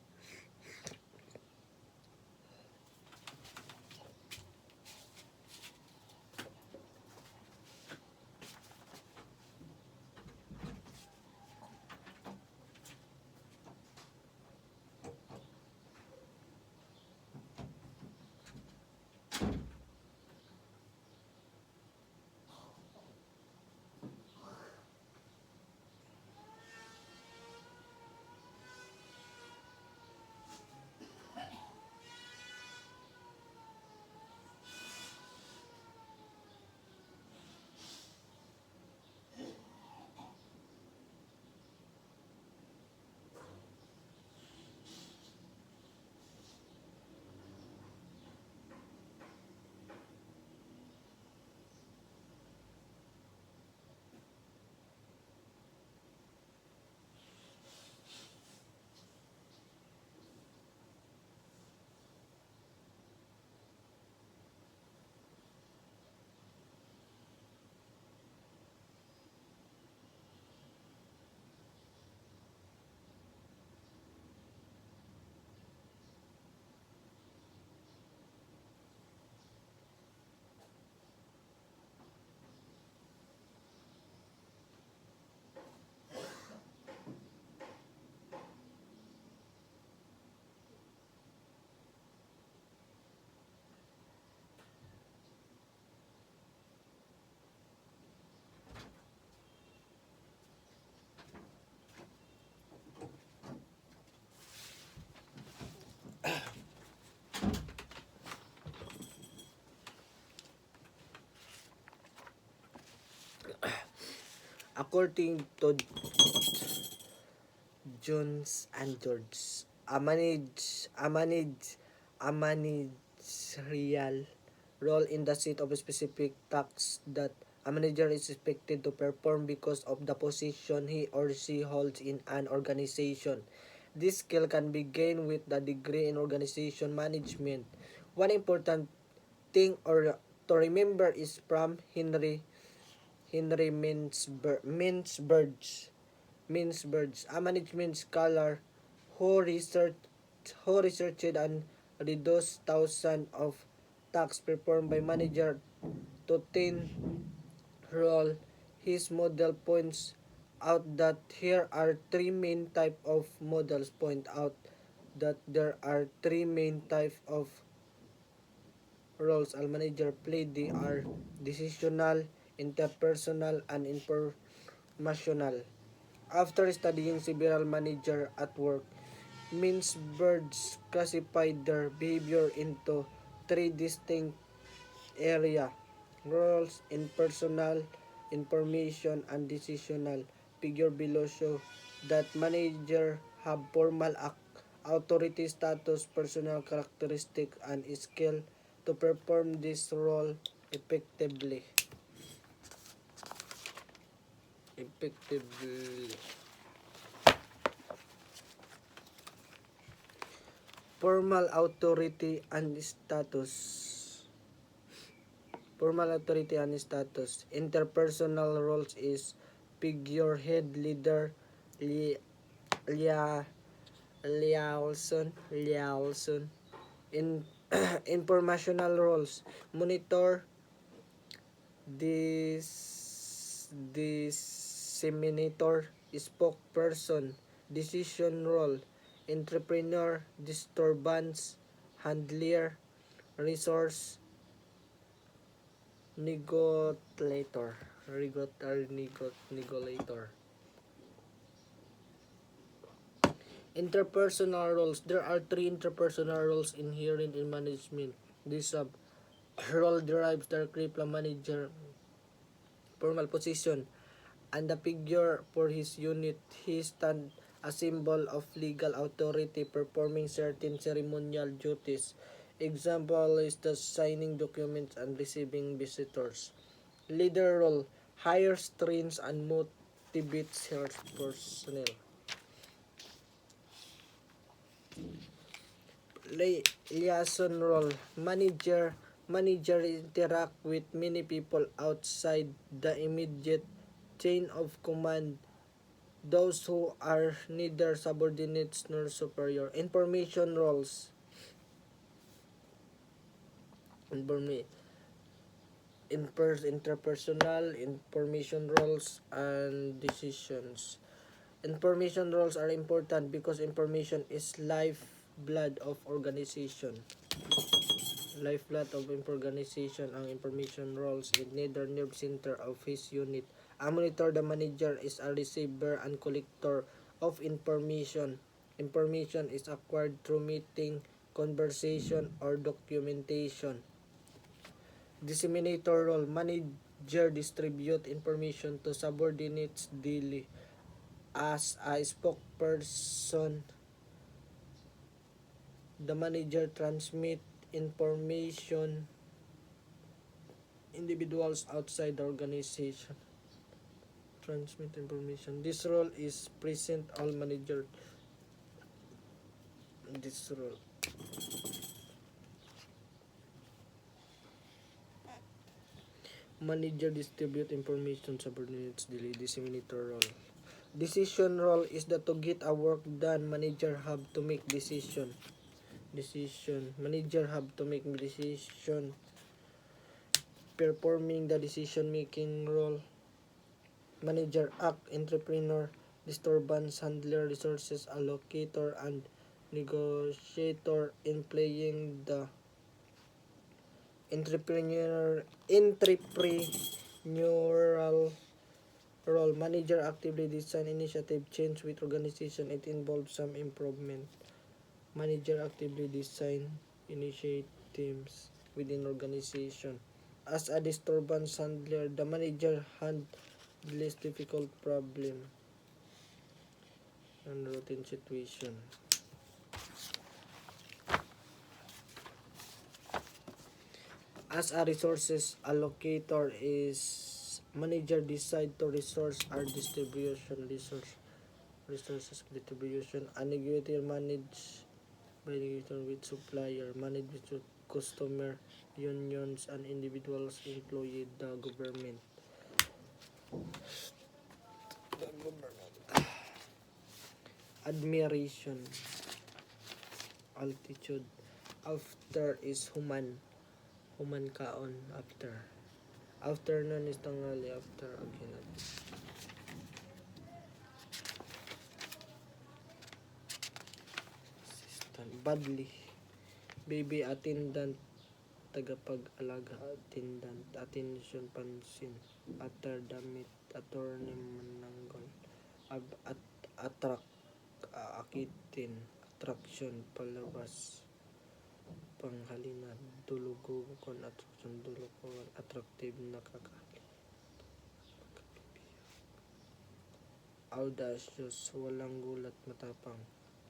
According to Jones and George, a managerial role in the set of specific tasks that a manager is expected to perform because of the position he or she holds in an organization. This skill can be gained with the degree in organization management. One important thing or to remember is from Henry Mintzberg, a management scholar who researched and reduced thousands of tasks performed by manager to 10 role. His model points out that here are three main type of models point out that there are three main type of roles a manager play. They are decisional, interpersonal, and informational. After studying several managers at work, Mintzberg classified their behavior into three distinct areas: roles, impersonal, information, and decisional. Figure below show that managers have formal authority status, personal characteristic, and skill to perform this role effectively. Effectively. Formal authority and status. Formal authority and status. Interpersonal roles is figurehead, leader, li, lia, liaison. In informational roles, monitor, disseminator, spokesperson, decision role, entrepreneur, disturbance, handler, resource, negotiator, negotiator. Interpersonal roles. There are three interpersonal roles inherent in management. This role derives directly from manager formal position and the figure for his unit. He stands a symbol of legal authority performing certain ceremonial duties. Example is the signing documents and receiving visitors. Leader role hires, trains, and motivates her personnel. Liaison role manager interact with many people outside the immediate chain of command, those who are neither subordinates nor superior. Information roles interpersonal information roles and decisions. Information roles are important because information is lifeblood of organization. Lifeblood of organization ang information roles in neither nerve center of his unit. A monitor, the manager, is a receiver and collector of information. Information is acquired through meeting, conversation, or documentation. Disseminator role, manager distribute information to subordinates daily. As a spokesperson, the manager transmit information individuals outside the organization. Transmit information. This role is present all manager. This role. Manager distribute information subordinates daily. Disseminator role. Decision role is the to get a work done. Manager have to make decision. Manager have to make decision. Performing the decision making role. Manager act, entrepreneur, disturbance handler, resources allocator, and negotiator in playing the entrepreneurial role. Manager actively design initiative change with organization. It involves some improvement. Manager actively design initiatives within organization. As a disturbance handler, the manager less difficult problem and routine situation. As a resources allocator is manager decide to resource or distribution resources distribution and negotiator manage by negotiator with supplier manage with customer unions and individuals employee the government admiration altitude after is human kaon afternoon is tanghali after okay na badly baby attendant tagapag-alaga attendant attention pansin atter damit attorney mananggol at attract akitin attraction palabas panghalina dulugon attraction dulugon attractive nakaka audacious walang gulat matapang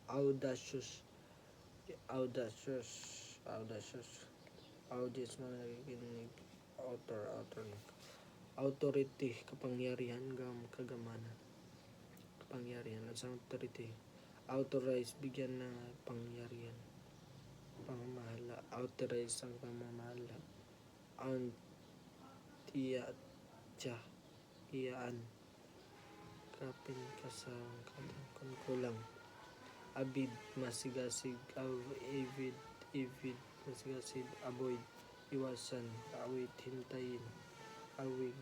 audacious audacious audacious audience na nakikinig authority kapangyarihan kagamanan kapangyarihan at sa authority authorize bigyan ng pangyarihan pamamahala authorize ang pamamahala ang iyaan kapin kasang kulang abid masigasig avid masigasig avoid iwasan awit hintayin awig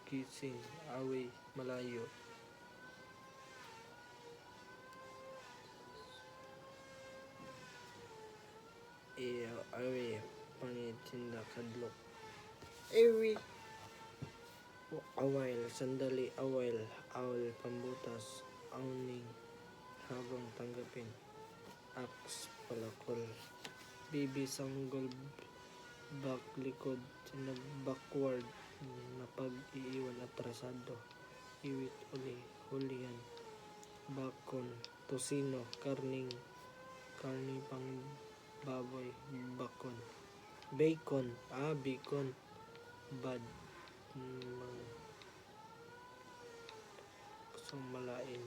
gising away malayo away pangitinda kadlok away awil sandali awil pambutas awning habang tanggapin axe palakol bibi sanggol back likod backward na pag-iiwan atrasado iwit hulihan bakon tosino karning pang baboy bakon bacon bad sumalain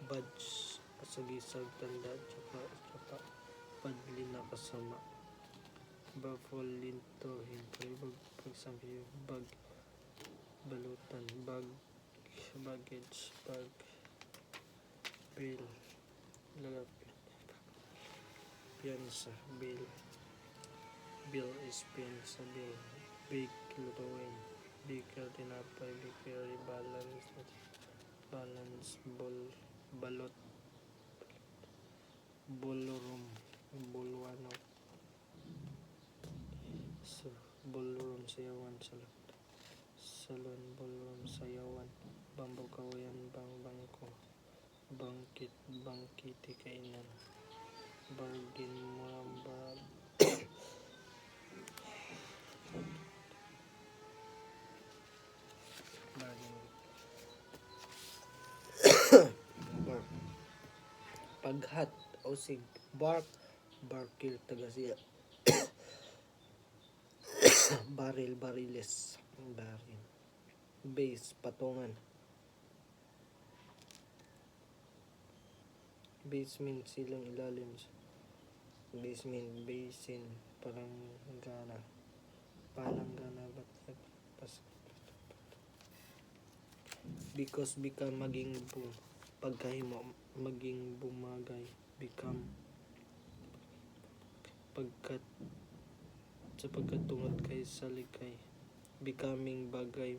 badge sagisag tanda tsaka padli na kasama baffle lintohin pagsampi bag balutan baggage bag bill lalapit piyansa bill is piyansa bill big lutuin bigger tinapay bigger balance balot ballroom bulwanok so ballroom sayawan salon ballroom sayawan bambu kawayan bangko bangkiti kainan bargain murang paghat usig barkil tagasiya bariles base patungan basement silang ilalim basement basin palanggana pas because become maging pagkahimo maging bumagay become sa pagkatungod kay salikay becoming bagay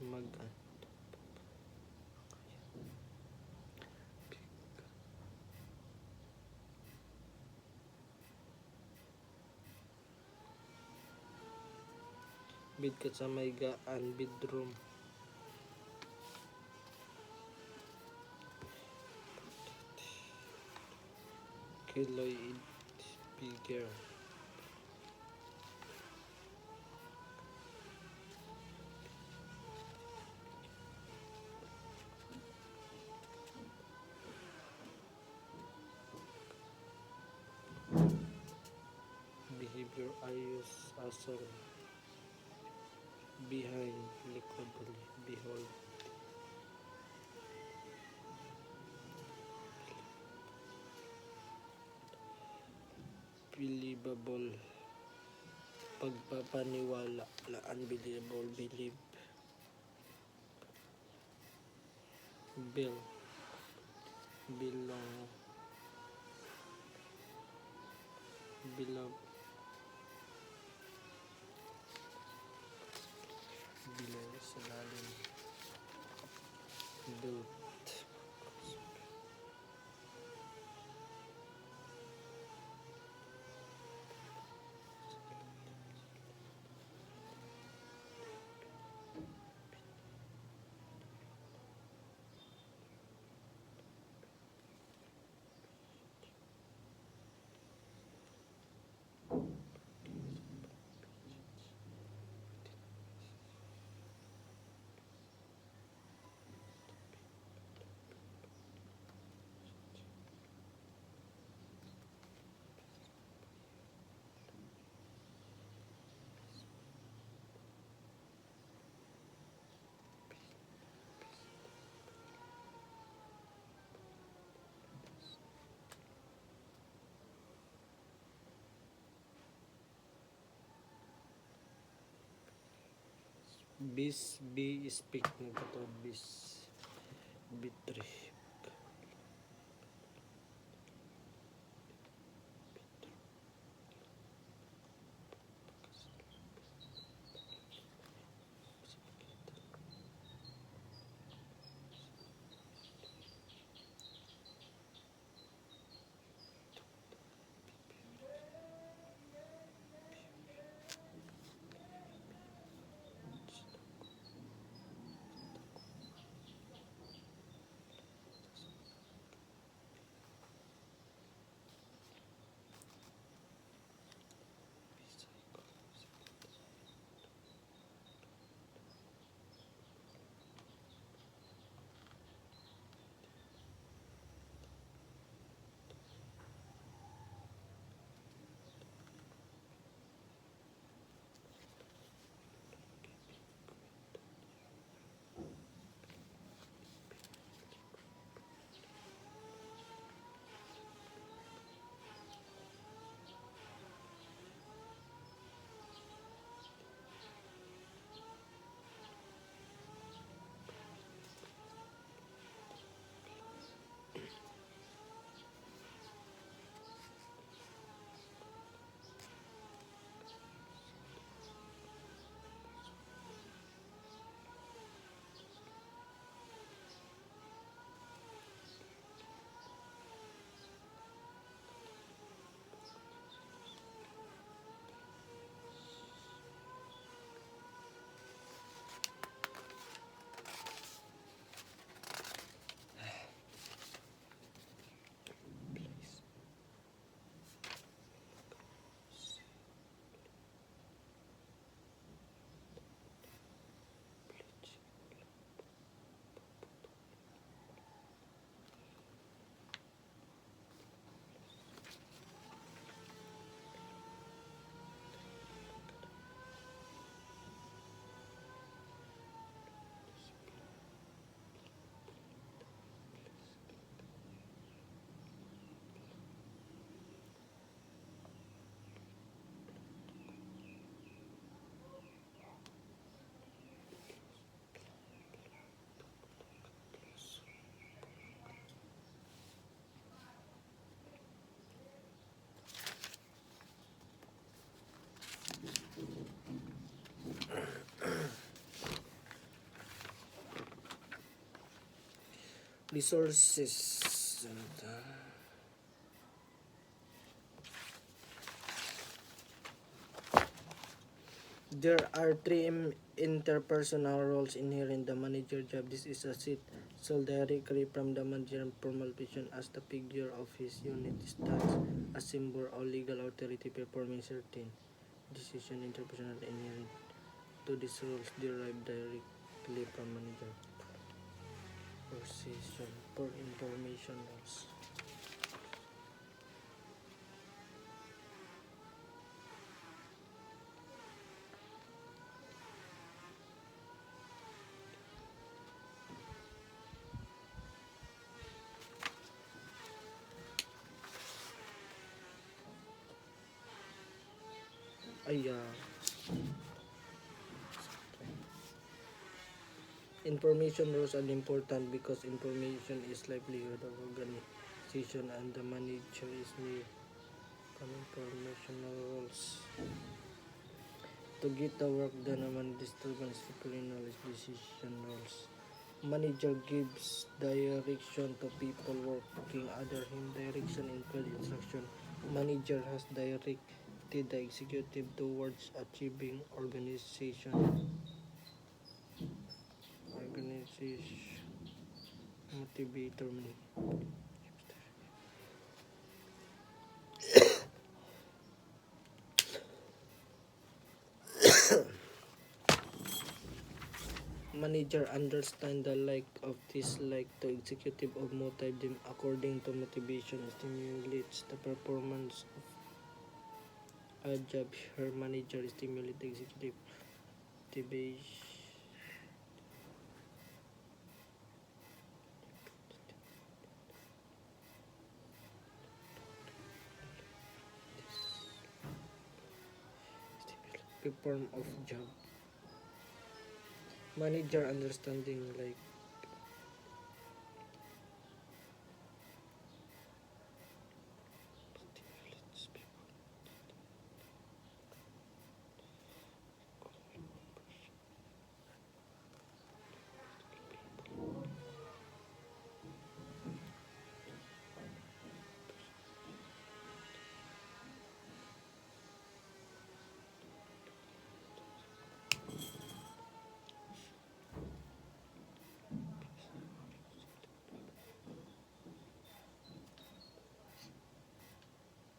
bid ka sa may gaan bedroom kiloy bigger I use asol behind liquidly. Behold, believable, pagpapaniwala, unbelievable, believe, bill, belong, beloved, below, sa lalim, built, bis, be, speak, nagkatawag bis, bitri, resources. There are three interpersonal roles inherent in the manager job. This is a seat sold directly from the manager formal position as the figure of his unit stands a symbol or legal authority performing certain decision. Interpersonal inherent to these roles derive directly from manager position for information laws. Ay, information rules are important because information is livelihood of organization and the manager is need some informational rules to get the work done. Naman disturbance knowledge decision rules. Manager gives direction to people working under him. Direction include instruction. Manager has directed the executive towards achieving organization motivator. Manager understand the like of dislike to executive of motivate them according to motivation stimulates the performance of a job. Her manager stimulate the executive motivation. Perform of job. Manager understanding like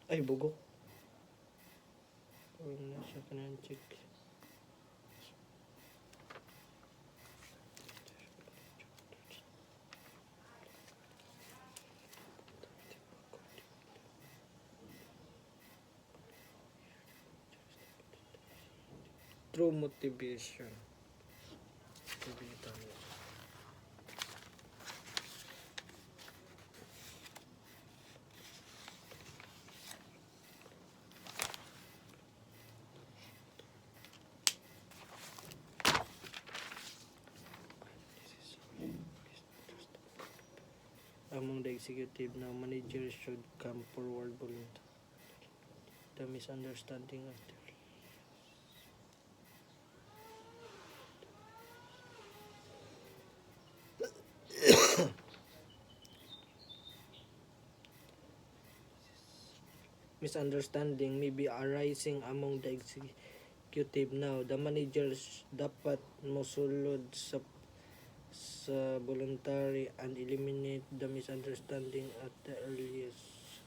ay bugo. Wala siya kanang check. True motivation. Among the executive now, managers should come forward voluntarily. The misunderstanding of the misunderstanding may be arising among the executive now. The managers dapat mosulod sa voluntary and eliminate the misunderstanding at the earliest.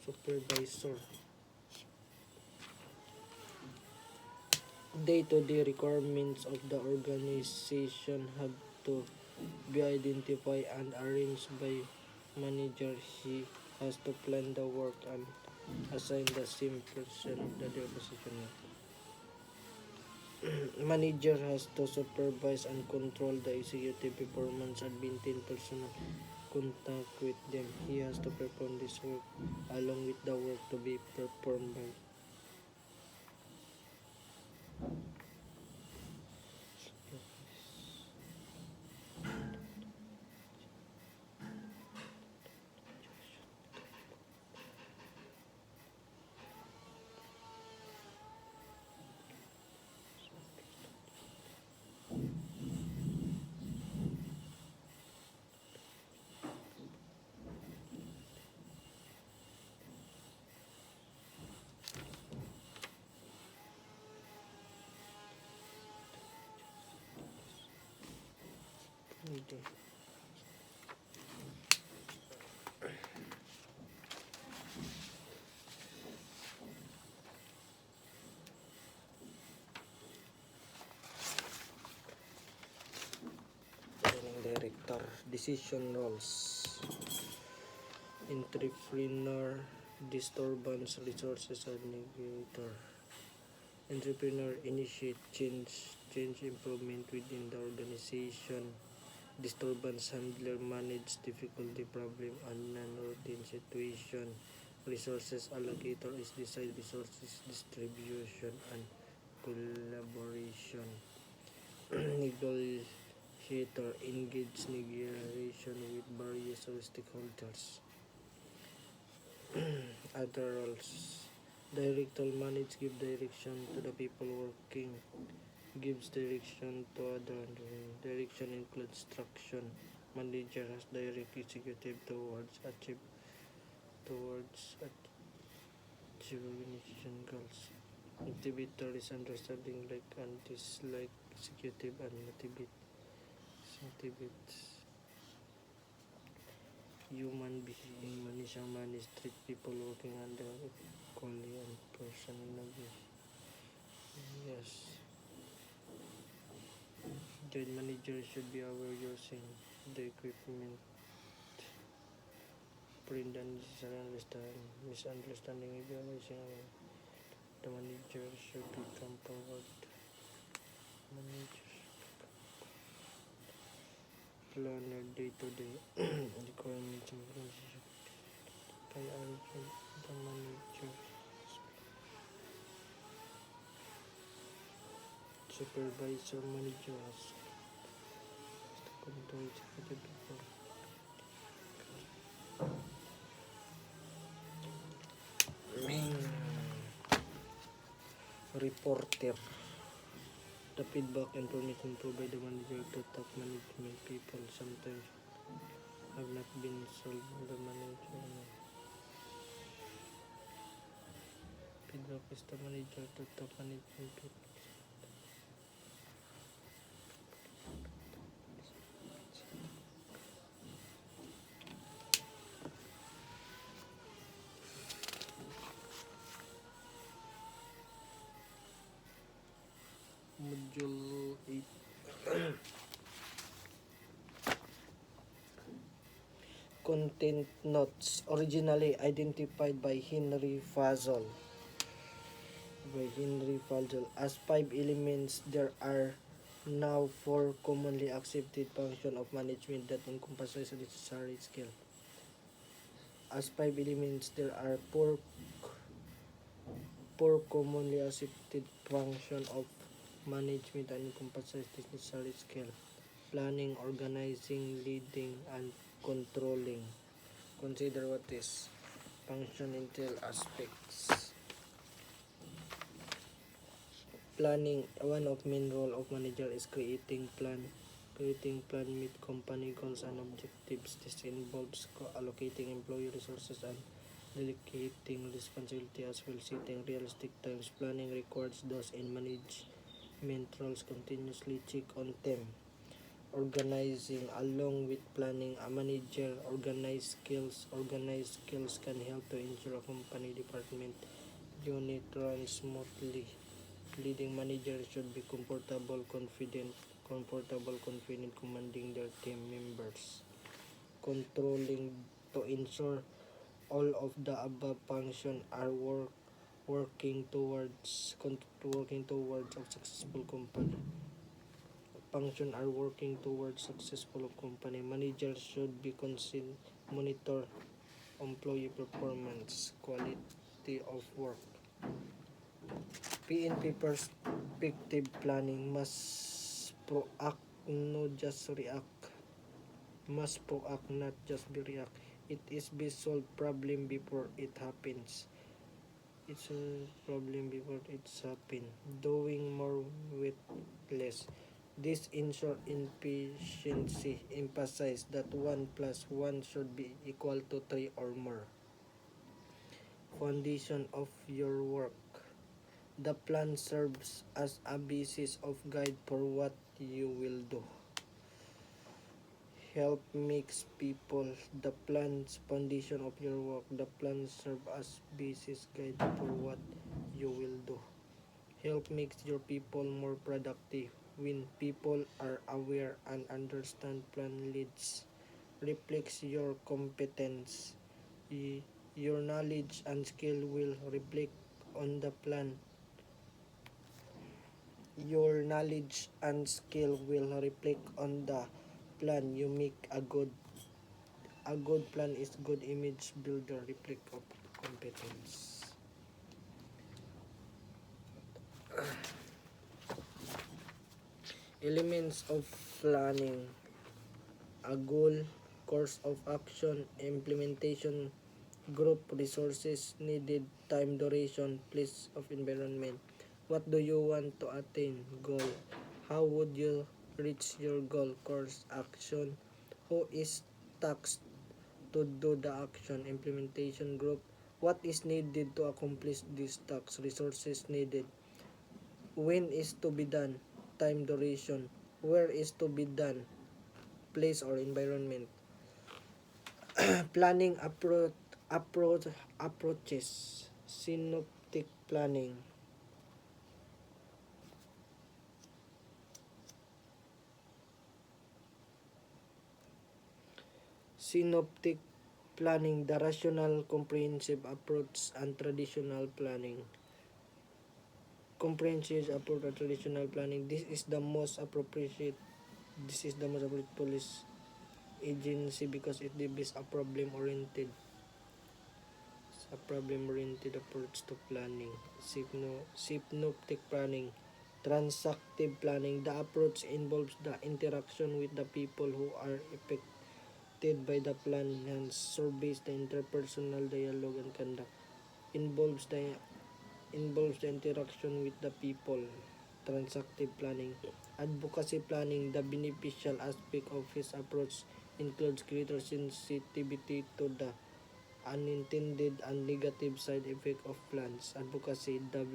Supervisor. Day-to-day requirements of the organization have to be identified and arranged by manager. He has to plan the work and assign the same person of the position. Manager has to supervise and control the executive performance and maintain personal contact with them. He has to perform this work along with the work to be performed by hindi. Director, decision roles, entrepreneur, disturbance, resources administrator. Entrepreneur initiate change improvement within the organization. Disturbance handler manage difficulty problem and non-routine situation. Resources allocator is decide resources distribution and collaboration. Negotiator engage negotiation with various stakeholders. Other roles: director manage, give direction to the people working, gives direction to other. Direction includes instruction. Manager has direct executive towards achieving goals. Motivator is understanding like and dislike executive and motivates human being. Manisha manage treat people working under equally and personally. Yes. The manager should be aware using the equipment. Prevent unnecessary misunderstanding if you are using the manager should become forward. Manager planner day-to-day requirements and organization priority the manager supervisor manager has to control executive before main reporter. The feedback information provided the manager to top management people sometimes have not been solved. The manager feedback is the manager to top management people. Module 8. Content notes originally identified by Henry Fazol. As 5 elements, there are now 4 commonly accepted functions of management that encompasses a necessary skill. As 5 elements, there are four commonly accepted functions of management that encompasses this necessary skill: planning, organizing, leading, and controlling. Consider what is function entail aspects. Planning. One of main role of manager is creating plan, meet company goals and objectives. This involves allocating employee resources and delegating responsibility as well setting realistic times. Planning requires those in management roles continuously check on them. Organizing. Along with planning, a manager organized skills can help to ensure a company department unit runs smoothly. Leading managers should be confident commanding their team members. Controlling. To ensure all of the above functions are working towards a successful company. Managers should be monitor employee performance, quality of work. PNP perspective planning must proact, not just react. Not just be react. It is be solve problem before it happens. Doing more with less. This ensure efficiency. Emphasize that 1 plus 1 should be equal to 3 or more. Foundation of your work. The plan serves as a basis of guide for what you will do. Help makes people. The plan's foundation of your work. The plan serves as basis guide for what you will do. Help makes your people more productive. When people are aware and understand plan leads, reflects your competence. Your knowledge and skill will reflect on the plan. Your knowledge and skill will reflect on the plan you make. A good plan is good image builder. Reflect of competence. Elements of planning: a goal, course of action, implementation, group, resources needed, time, duration, place of environment. What do you want to attain? Goal. How would you reach your goal? Course, action. Who is tasked to do the action? Implementation, group. What is needed to accomplish this task? Resources needed. When is to be done? Time, duration. Where is to be done? Place or environment. Planning approaches. Synoptic planning. Synoptic planning, the rational, comprehensive approach, and traditional planning. Comprehensive approach and traditional planning. This is the most appropriate police agency because it develops a problem-oriented approach to planning. Synoptic planning. Transactive planning. The approach involves the interaction with the people who are affected by the plan, hence surveys the interpersonal dialogue and conduct. Involves the interaction with the people. Transactive planning. Advocacy planning. The beneficial aspect of his approach includes greater sensitivity to the unintended and negative side effect of plans. Advocacy. The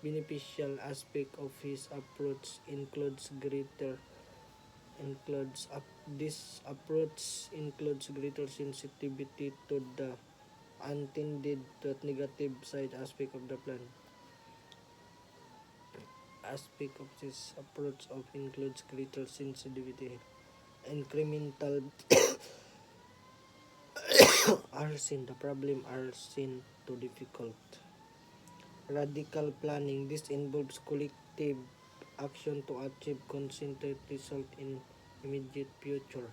beneficial aspect of his approach this approach includes greater sensitivity to the unintended but negative side aspect of the plan. Aspect of this approach of includes greater sensitivity. Incremental are seen. The problem are seen too difficult. Radical planning. This involves collective action to achieve concentrated result in immediate future.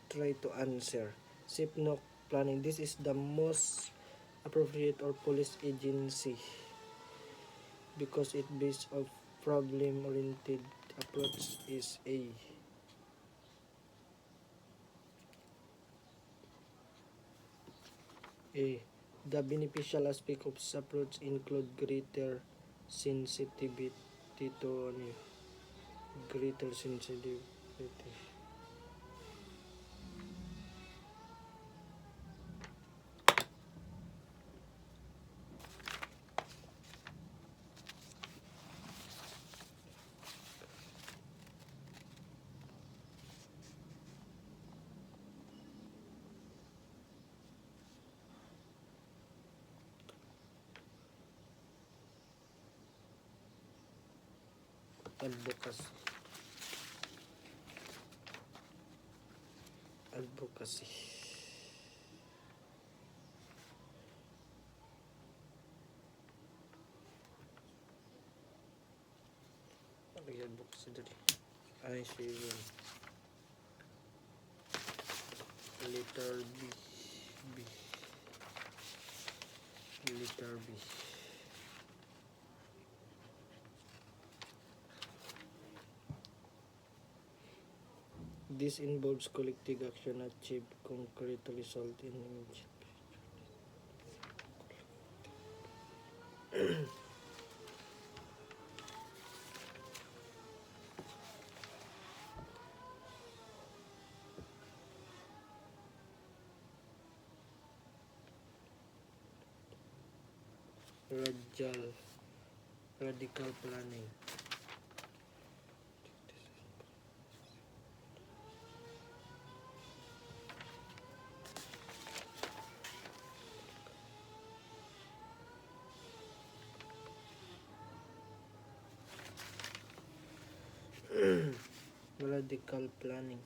Try to answer. Synoptic planning. This is the most appropriate or police agency because it based of problem-oriented approach is A. The beneficial aspect of this approach include greater sensitivity to greater sensitivity. Advocacy. Advocacy dali. I see yun. Letter B. Letter B. This involves collective action achieve concrete result in immediate. Radical planning. Radical planning.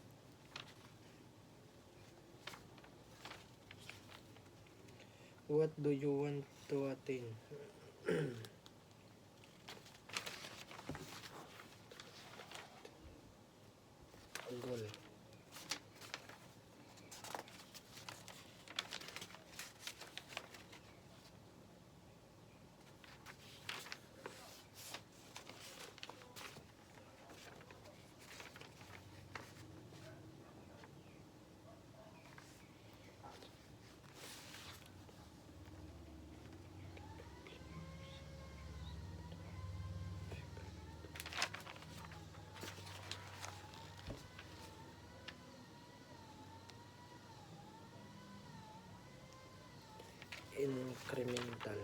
What do you want to attain? Goal. Incremental.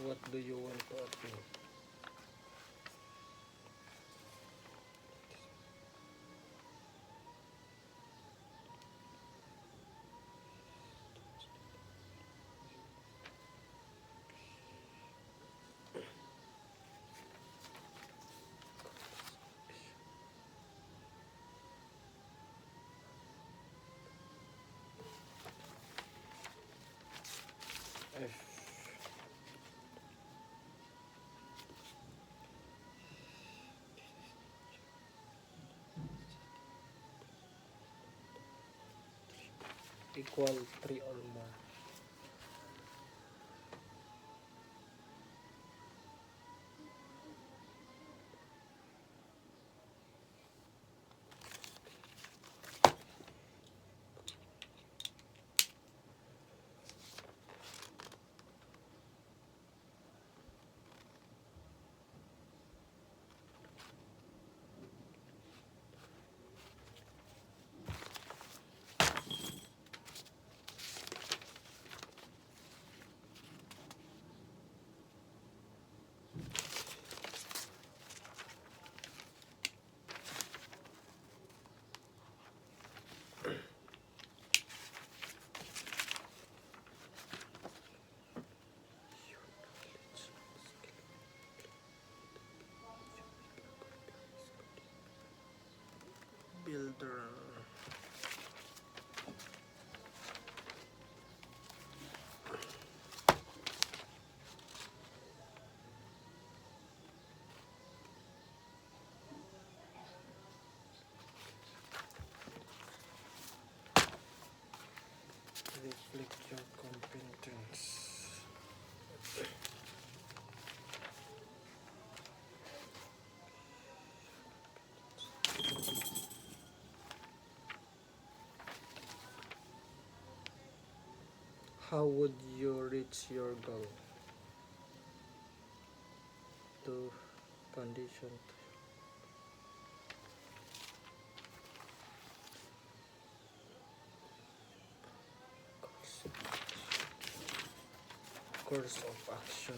What do you want to attain? F. Equal 3 or more. Builder. Reflect your competence. How would you reach your goal? To foundation. Course of action.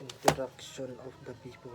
interaction of the people.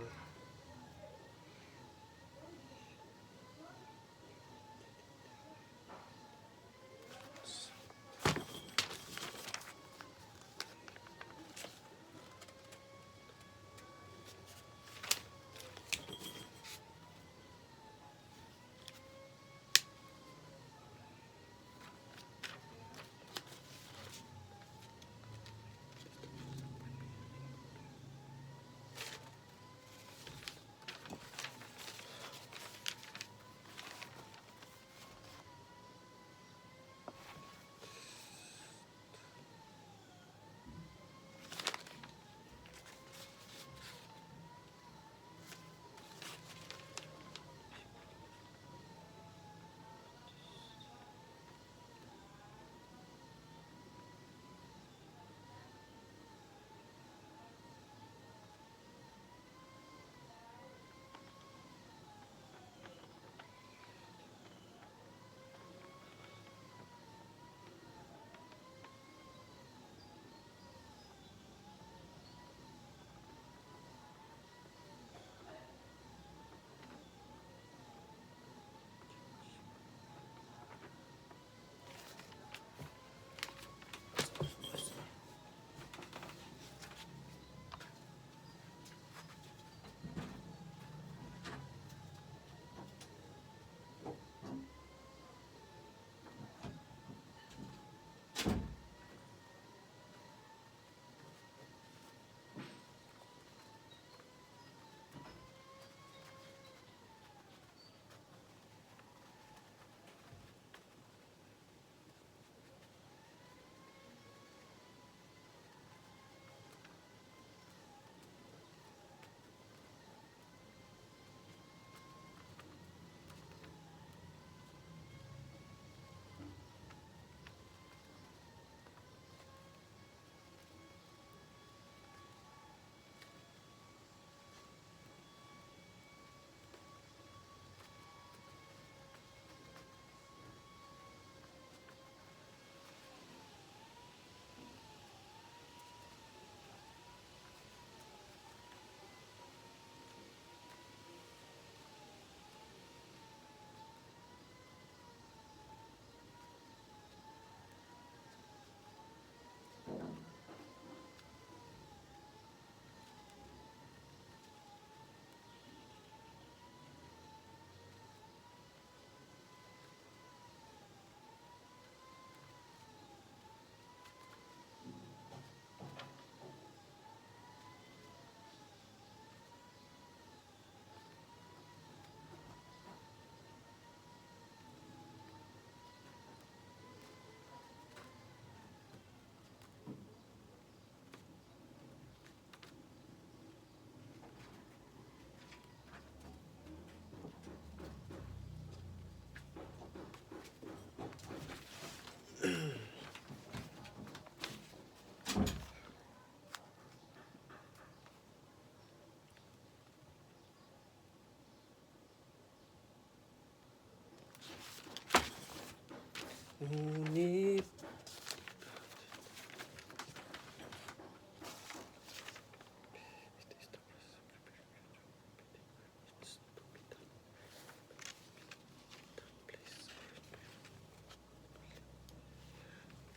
Ngunit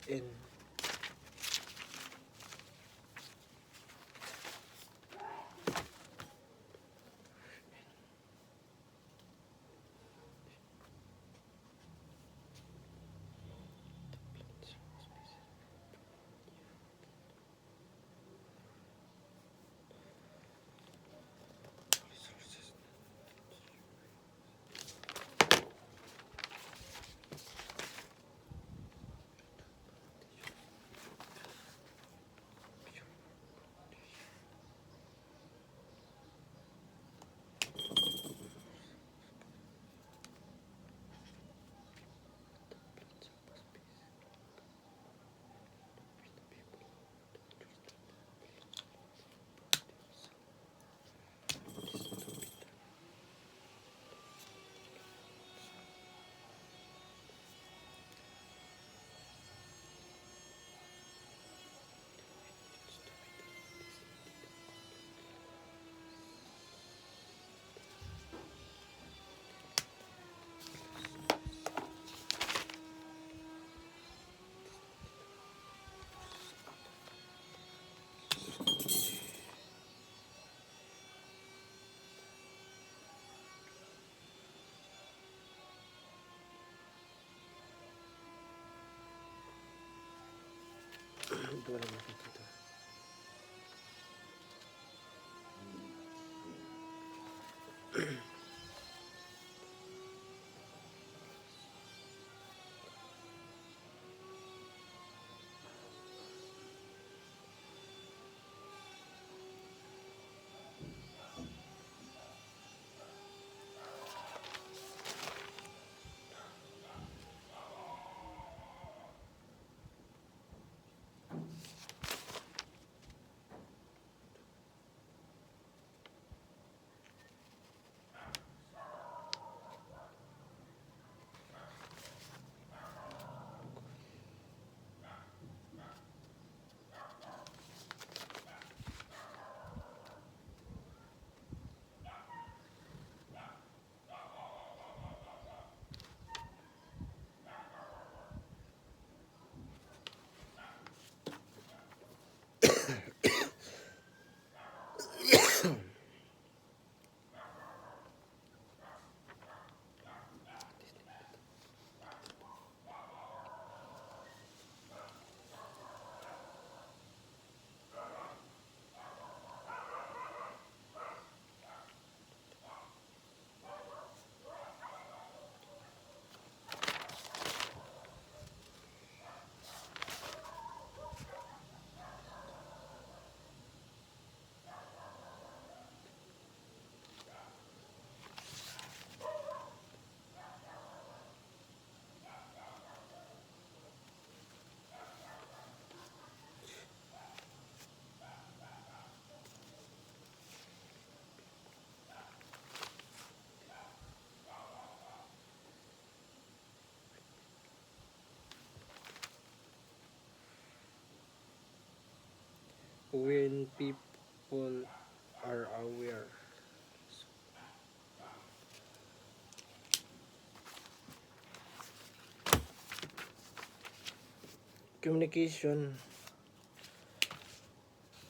in wala makita to. When people are aware. Communication.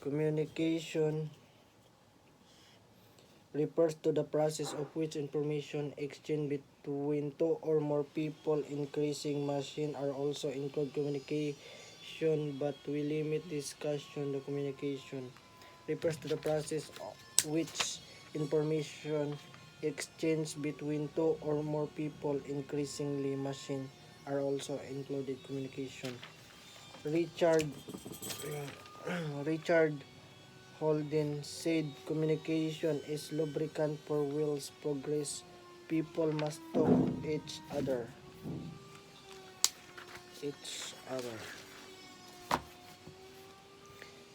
Communication refers to the process of which information exchange between two or more people. Increasing machine are also include communication, but we limit discussion to communication refers to the process of which information exchange between two or more people. Increasingly machine are also included communication. Richard Richard Holden said communication is lubricant for will's progress. People must talk each other.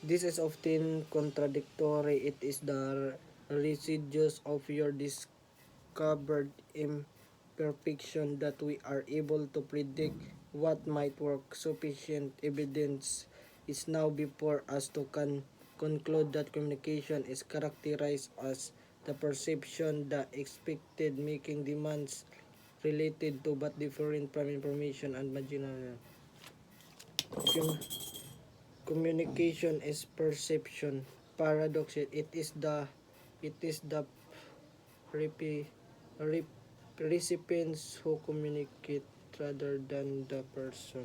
This is often contradictory. It is the residues of your discovered imperfection that we are able to predict what might work. Sufficient evidence is now before us to conclude that communication is characterized as the perception, the expected making demands related to but different from information and imagination. Communication is perception. Paradox, it is the repi, rep, recipients who communicate rather than the person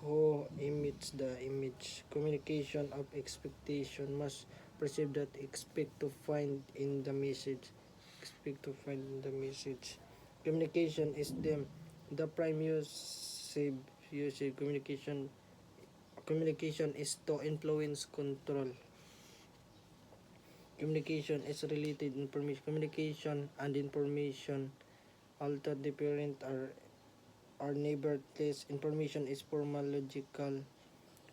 who emits the image. Communication of expectation must perceive that expect to find in the message. Expect to find in the message. Communication is the prime usage. Communication is to influence control. Communication is related information. Communication and information, although different, are nevertheless. Information is formal logical.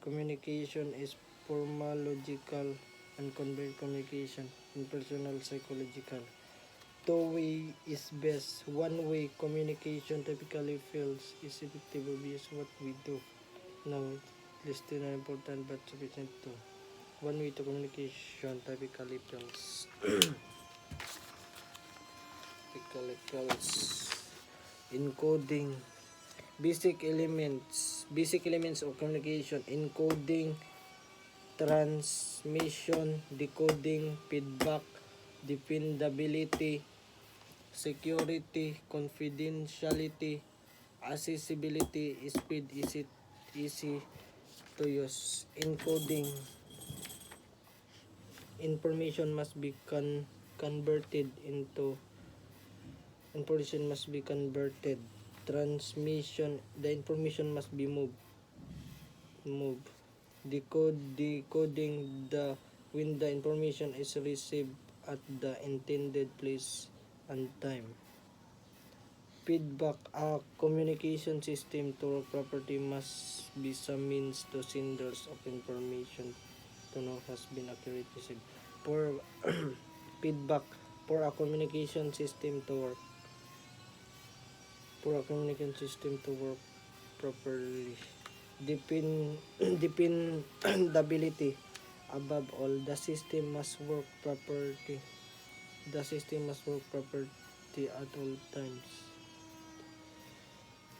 Communication is formal logical, and convert communication impersonal psychological. Two-way is best. One-way communication typically fails. Is effective obvious what we do. Now, listed are important but sufficient to. One-way to communication typically fails. Typically fails. Encoding. Basic elements of communication: encoding, transmission, decoding, feedback, dependability, security, confidentiality, accessibility, speed, easy to use encoding. Information must be converted into information must be converted. Transmission, the information must be moved. Decoding, the when the information is received at the intended place and time. Feedback, a communication system to property must be some means to senders of information to know has been accurately received. For feedback, for a communication system to work properly. Dependability. Above all, the system must work properly. The system must work properly at all times.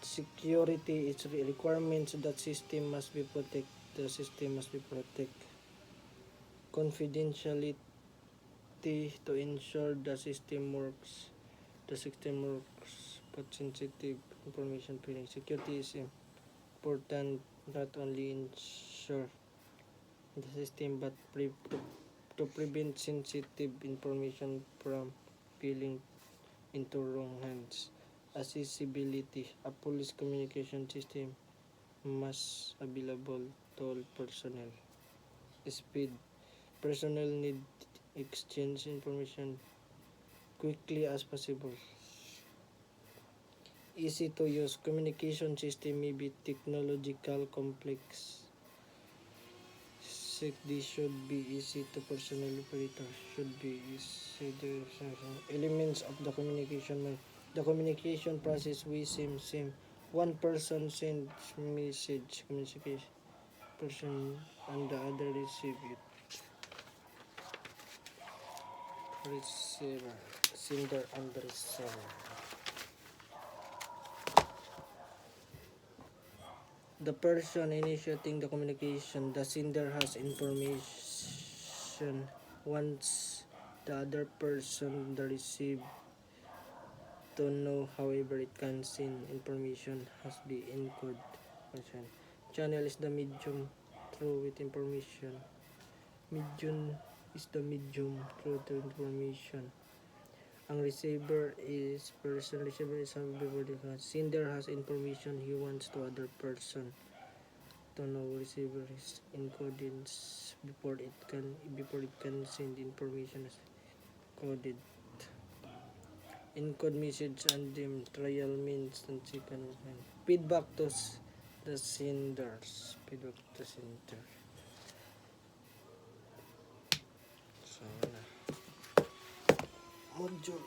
Security is requirements that system must be protected. The system must be protected. Confidentiality to ensure the system works. But sensitive information feeling. Security is important not only ensure the system but to prevent sensitive information from falling into wrong hands. Accessibility. A police communication system must available to all personnel. Speed. Personnel need exchange information quickly as possible. Easy to use. Communication system may be technological complex. They should be easy to personnel operators. Should be easy to elements of the communication. The communication process we same. One person sends message communication person and the other receive it. Receiver, sender and receiver. The person initiating the communication, the sender has information once the other person the receive to know. However, it can send information has been encoded. Channel is the medium through with information. Medium is the medium through the information. Ang receiver is person. Receiver is everybody has. Sender has information he wants to other person to know. Receiver is encoded before it can send information as coded. Encode message and them trial means and second hand. Feedback to the senders. Feedback to sender. So, module